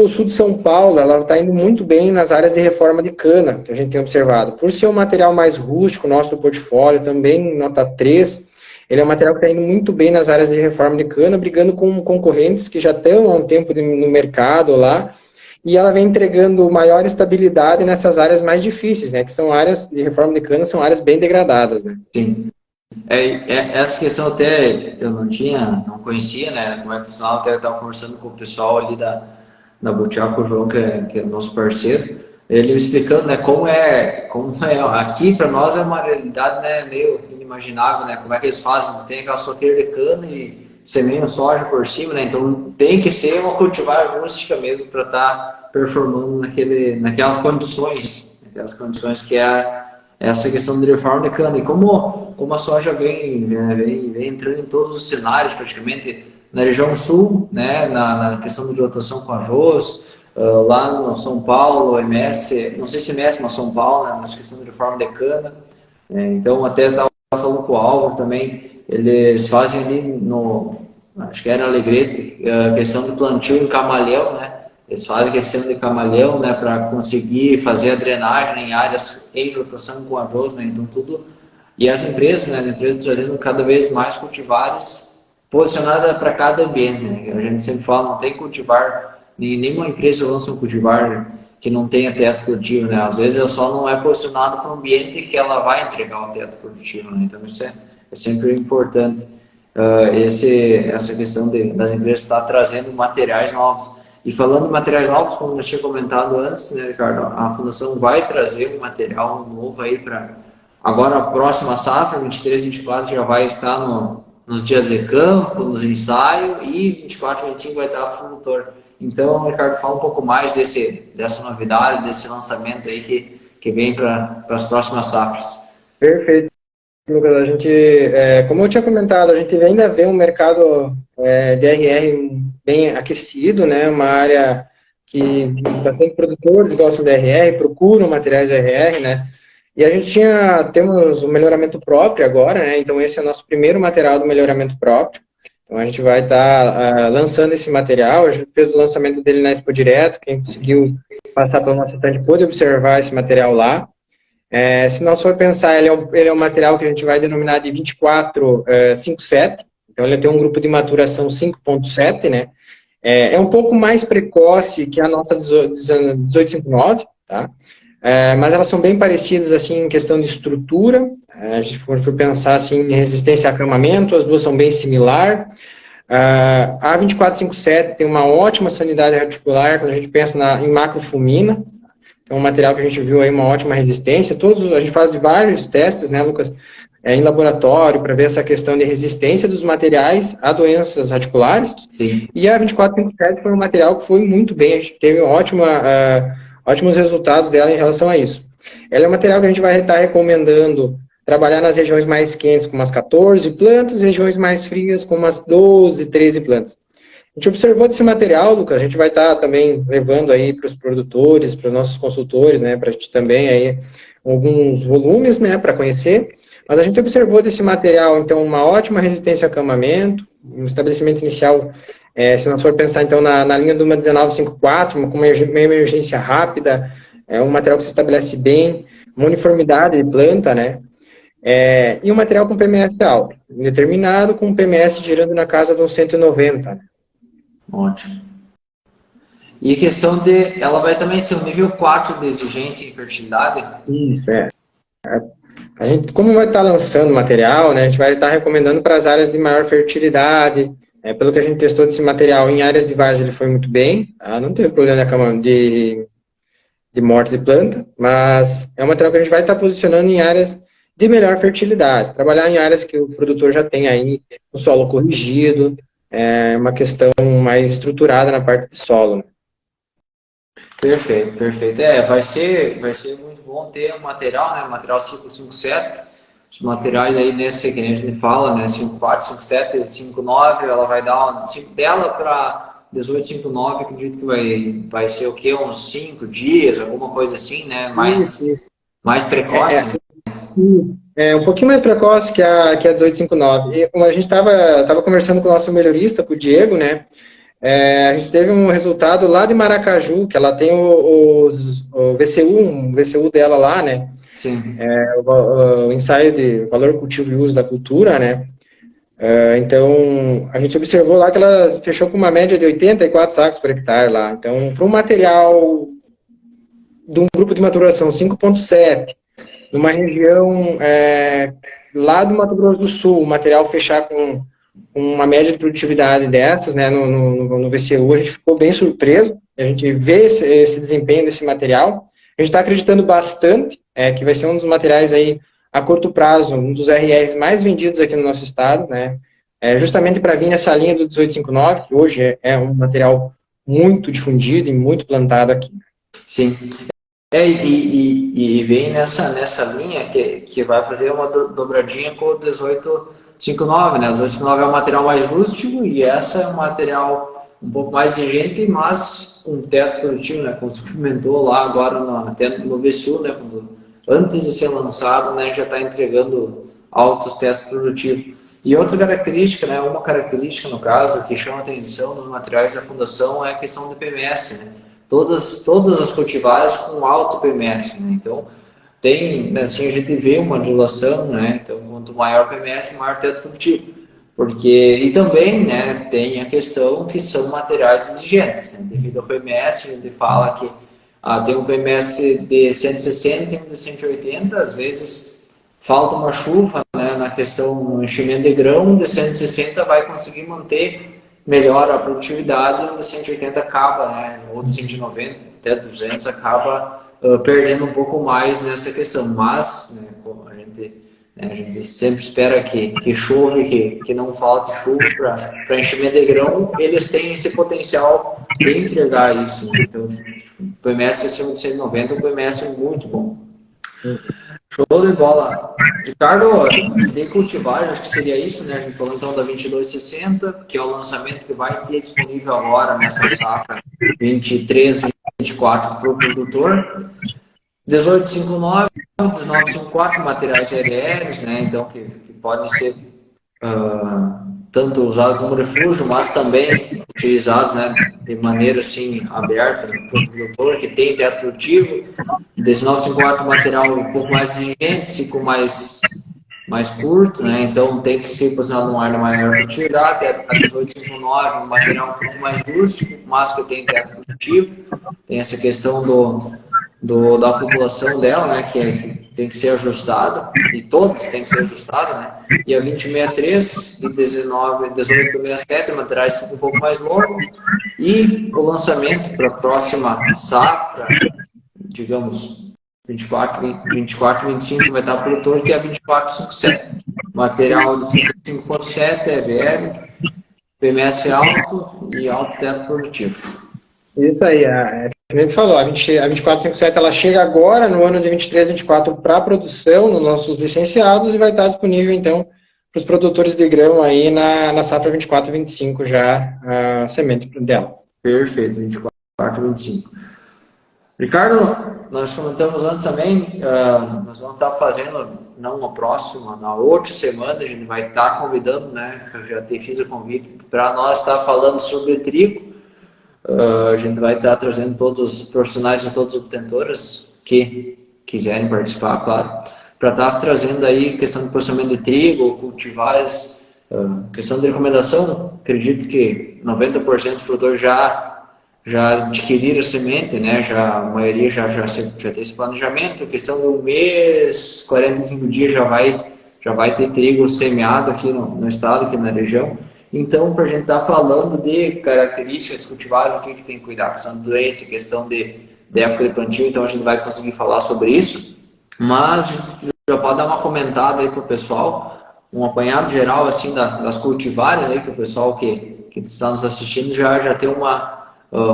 de São Paulo, ela está indo muito bem nas áreas de reforma de cana, que a gente tem observado. Por ser um material mais rústico, nosso portfólio, também nota 3, ele é um material que está indo muito bem nas áreas de reforma de cana, brigando com concorrentes que já estão há um tempo no mercado lá, e ela vem entregando maior estabilidade nessas áreas mais difíceis, né? Que são áreas de reforma de cana, são áreas bem degradadas, né? Sim. Essa questão até eu não conhecia, né? Como é que funcionava, até eu estava conversando com o pessoal ali da Butiá, com o João, que é nosso parceiro, ele me explicando, né, como é aqui para nós é uma realidade, né, meio inimaginável, né? Como é que eles fazem? Eles têm aquela soqueira de cana e semeiam soja por cima, né? Então tem que ser uma cultivar rústica mesmo para estar performando naquelas condições que é essa questão de reforma de cana. E como a soja vem entrando em todos os cenários, praticamente na região sul, né, na questão de rotação com arroz, lá no São Paulo, MS, não sei se MS, mas São Paulo, né, nessa questão de reforma de cana. Então, até estava falando com o Álvaro também, eles fazem ali acho que era Alegrete, a questão do plantio em Camaleão, né? Eles fazem aquele sistema de camaleão, né, para conseguir fazer a drenagem em áreas em rotação com arroz, né, então tudo. E as empresas, né, as empresas trazendo cada vez mais cultivares posicionada para cada ambiente, né? A gente sempre fala, não tem cultivar, nenhuma empresa lança um cultivar que não tenha teto produtivo, né? Às vezes ela só não é posicionada para um ambiente que ela vai entregar o teto produtivo, né? Então isso é sempre importante. Essa questão das empresas estar trazendo materiais novos. E falando de materiais novos, como eu tinha comentado antes, né, Ricardo, a Fundação vai trazer um material novo aí para agora a próxima safra, 23, 24, já vai estar nos dias de campo, nos ensaios, e 24, 25 vai estar para o produtor. Então, Ricardo, fala um pouco mais dessa novidade, desse lançamento aí que vem para as próximas safras. Perfeito, Lucas. A gente, como eu tinha comentado, a gente ainda vê um mercado de RR bem aquecido, né? Uma área que bastante produtores gostam de RR, procuram materiais de RR, né? E a gente temos o melhoramento próprio agora, né? Então esse é o nosso primeiro material do melhoramento próprio. Então a gente vai estar lançando esse material. A gente fez o lançamento dele na Expo Direto. Quem conseguiu passar pelo nosso stand pôde observar esse material lá. Se nós for pensar, ele é um material que a gente vai denominar de 2457. Então ele tem um grupo de maturação 5.7, né? É um pouco mais precoce que a nossa 1859, tá? Mas elas são bem parecidas assim em questão de estrutura. A gente for pensar assim em resistência a acamamento, as duas são bem similar. A 2457 tem uma ótima sanidade reticular quando a gente pensa em macrofumina. É um material que a gente viu aí uma ótima resistência. A gente faz vários testes, né, Lucas, em laboratório para ver essa questão de resistência dos materiais a doenças radiculares. Sim. E a 2457 foi um material que foi muito bem. A gente teve ótimos resultados dela em relação a isso. Ela é um material que a gente vai estar recomendando trabalhar nas regiões mais quentes com umas 14 plantas, regiões mais frias com umas 12, 13 plantas. A gente observou desse material, Lucas, a gente vai estar também levando aí para os produtores, para os nossos consultores, né, para a gente também aí alguns volumes, né, para conhecer. Mas a gente observou desse material, então, uma ótima resistência a acamamento, um estabelecimento inicial. Se nós for pensar, então, na linha de uma 1954, com uma emergência rápida, um material que se estabelece bem, uma uniformidade de planta, né? E um material com PMS alto, determinado com PMS girando na casa de uns 190. Ótimo. E a questão ela vai também ser um nível 4 de exigência em fertilidade? Isso, A gente, como vai estar lançando material, né, a gente vai estar recomendando para as áreas de maior fertilidade. Pelo que a gente testou desse material em áreas de várzea, ele foi muito bem, tá? Não teve problema de morte de planta, mas é um material que a gente vai estar posicionando em áreas de melhor fertilidade, trabalhar em áreas que o produtor já tem aí o solo corrigido, uma questão mais estruturada na parte de solo. Né? Perfeito, perfeito. Vai ser muito bom ter um material, né? Material 557. Os materiais aí nesse que a gente fala, né? 54, 57, 59, ela vai dar dela para 1859, acredito que vai ser o quê? Uns 5 dias, alguma coisa assim, né? Mais precoce, né? Isso. Um pouquinho mais precoce que a 1859. E a gente estava conversando com o nosso melhorista, com o Diego, né? A gente teve um resultado lá de Maracaju, que ela tem o VCU, um VCU dela lá, né? Sim. O ensaio de valor, cultivo e uso da cultura, né? Então, a gente observou lá que ela fechou com uma média de 84 sacos por hectare lá. Então, para um material de um grupo de maturação 5.7, numa região lá do Mato Grosso do Sul, o material fechar com uma média de produtividade dessas, né, no VCU, a gente ficou bem surpreso. A gente vê esse desempenho desse material. A gente está acreditando bastante que vai ser um dos materiais aí a curto prazo, um dos RRs mais vendidos aqui no nosso estado, né, justamente para vir nessa linha do 1859, que hoje é um material muito difundido e muito plantado aqui. Sim. E vem nessa linha que vai fazer uma dobradinha com o 1859, né? O 1859 é um material mais rústico e essa é um material um pouco mais exigente, mas com teto produtivo, né? Como se comentou lá agora até no VSU, né? Antes de ser lançado, né? Já está entregando altos tetos produtivos. E outra característica, né, uma característica no caso, que chama a atenção dos materiais da fundação é a questão do PMS, né? Todas as cultivares com alto PMS, né? Então, tem, assim, a gente vê uma relação, né? Então, quanto maior o PMS, maior teto produtivo. Porque, e também, né, tem a questão que são materiais exigentes, né? Devido ao PMS, a gente fala que tem um PMS de 160 e um de 180, às vezes falta uma chuva, né, na questão do enchimento de grão, de 160 vai conseguir manter melhor a produtividade, e o de 180 acaba, né, ou de 190 até 200 acaba perdendo um pouco mais nessa questão, mas né, a gente sempre espera que chove, que não falte chuva para enchimento de grão, eles têm esse potencial de entregar isso, né? Então, o PMS acima de 190 é um PMS muito bom. Show de bola. Ricardo, de cultivar, acho que seria isso, né? A gente falou então da 2260, que é o lançamento que vai ter disponível agora nessa safra 23, 24 para o produtor. 1859, 1954 materiais aéreos, né? Então que podem ser tanto usados como refúgio, mas também utilizados, né, de maneira assim aberta para o produtor que tem teto produtivo. 1954 material um pouco mais exigente, ciclo mais curto, né? Então tem que ser posicionado num área maior fertilidade. A 1859 um material um pouco mais rústico, mas que tem teto produtivo. Tem essa questão da população dela, né, que tem que ser ajustado, e todos têm que ser ajustados, né, e a 2063 e 1867, materiais um pouco mais longos, e o lançamento para a próxima safra, digamos, 24, 25 vai estar para o produtor, que é a 2457, material de 5,7, EVL, PMS alto e alto teto produtivo. Isso aí, a gente falou, a 2457 ela chega agora no ano de 23, 24 para produção nos nossos licenciados e vai estar disponível então para os produtores de grão aí na safra 24 e 25 já a semente dela. Perfeito, 24 e 25. Ricardo, nós comentamos antes também, nós vamos estar fazendo, não na próxima, na outra semana, a gente vai estar convidando, né, eu já fiz o convite para nós estar falando sobre trigo. A gente vai estar trazendo todos os profissionais e todas as obtentoras que quiserem participar, claro, para estar trazendo aí questão de processamento de trigo, cultivares, questão de recomendação. Acredito que 90% dos produtores já adquiriram a semente, né? A maioria já tem esse planejamento. Questão de um mês, 45 dias já vai ter trigo semeado aqui no estado, aqui na região. Então, para a gente estar falando de características cultivares, o que tem que cuidar, questão de doença, questão de época de plantio, então a gente vai conseguir falar sobre isso, mas já pode dar uma comentada aí para o pessoal, um apanhado geral assim das cultivares, aí, que o pessoal que está nos assistindo já tem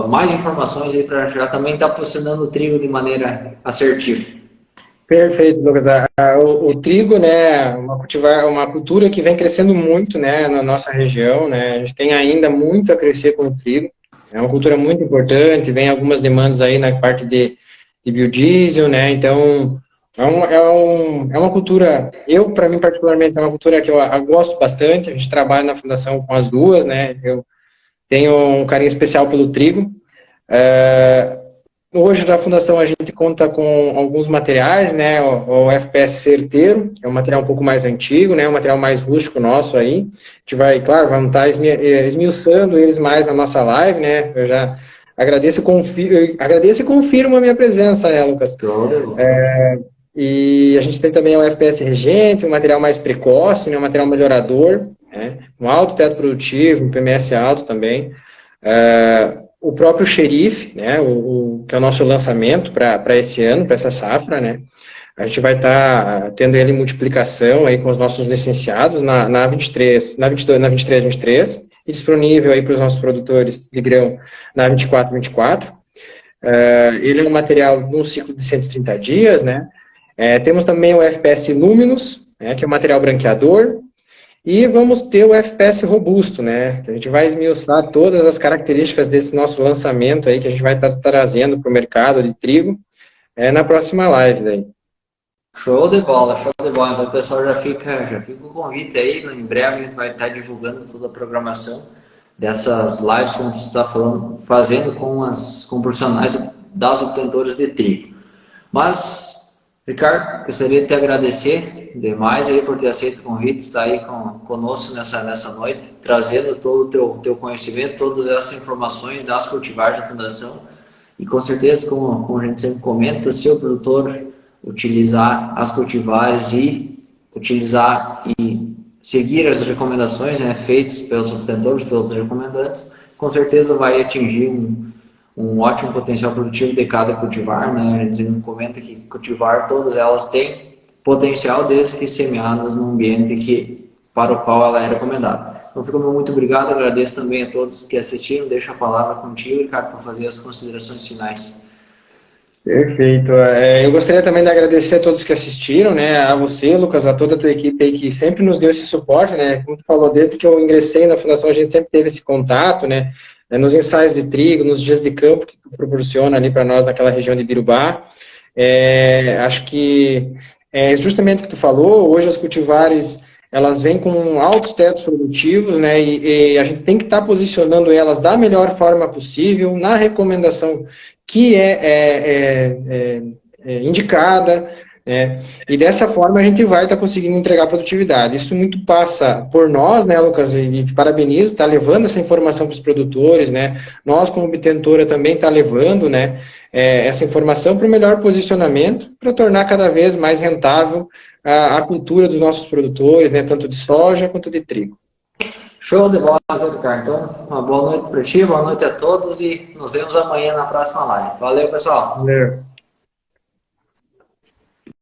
mais informações aí para já também estar posicionando o trigo de maneira assertiva. Perfeito, Lucas. O trigo, né, uma cultura que vem crescendo muito, né, na nossa região, né, a gente tem ainda muito a crescer com o trigo, é uma cultura muito importante, vem algumas demandas aí na parte de biodiesel, né, então é uma cultura, para mim particularmente, é uma cultura que eu gosto bastante, a gente trabalha na fundação com as duas, né, eu tenho um carinho especial pelo trigo. Hoje, na Fundação, a gente conta com alguns materiais, né, o FPS certeiro, que é um material um pouco mais antigo, né, um material mais rústico nosso aí. A gente vai, claro, vamos estar esmiuçando eles mais na nossa live, né, eu já agradeço e confirmo a minha presença, né, Lucas? E a gente tem também o FPS regente, um material mais precoce, né, um material melhorador, né, um alto teto produtivo, um PMS alto também. O próprio xerife, né, que é o nosso lançamento para esse ano, para essa safra, né, a gente vai estar tendo ele em multiplicação aí com os nossos licenciados na 23 e disponível aí para os nossos produtores de grão na 24. Ele é um material num ciclo de 130 dias, né, temos também o FPS Luminous, né, que é um material branqueador. E vamos ter o FPS robusto, né? Que a gente vai esmiuçar todas as características desse nosso lançamento aí, que a gente vai estar trazendo para o mercado de trigo na próxima live daí. Show de bola, show de bola. Então o pessoal já fica o convite aí. Em breve a gente vai estar divulgando toda a programação dessas lives que a gente está fazendo com profissionais das obtentoras de trigo. Mas, Ricardo, gostaria de te agradecer demais aí por ter aceito o convite, estar aí conosco nessa noite, trazendo todo o teu conhecimento, todas essas informações das cultivares da Fundação. E com certeza, como a gente sempre comenta, se o produtor utilizar as cultivares e utilizar e seguir as recomendações, né, feitas pelos obtentores, pelos recomendantes, com certeza vai atingir um ótimo potencial produtivo de cada cultivar, né? A gente comenta que cultivar, todas elas têm potencial desde que semeadas no ambiente para o qual ela é recomendada. Então, fico muito obrigado, agradeço também a todos que assistiram, deixo a palavra contigo, Ricardo, para fazer as considerações finais. Perfeito. Eu gostaria também de agradecer a todos que assistiram, né, a você, Lucas, a toda a tua equipe aí que sempre nos deu esse suporte, né, como tu falou, desde que eu ingressei na Fundação a gente sempre teve esse contato, né, nos ensaios de trigo, nos dias de campo que tu proporciona ali para nós naquela região de Birubá. Acho que é justamente o que tu falou, hoje as cultivares, elas vêm com altos tetos produtivos, né, e a gente tem que estar posicionando elas da melhor forma possível, na recomendação que é indicada, né? E dessa forma a gente vai estar conseguindo entregar produtividade. Isso muito passa por nós, né, Lucas, e te parabenizo, está levando essa informação para os produtores, né? Nós, como obtentora, também está levando, né, essa informação para o melhor posicionamento, para tornar cada vez mais rentável a cultura dos nossos produtores, né, tanto de soja quanto de trigo. Show de bola, Ricardo. Então, uma boa noite para ti, boa noite a todos e nos vemos amanhã na próxima live. Valeu, pessoal! Valeu.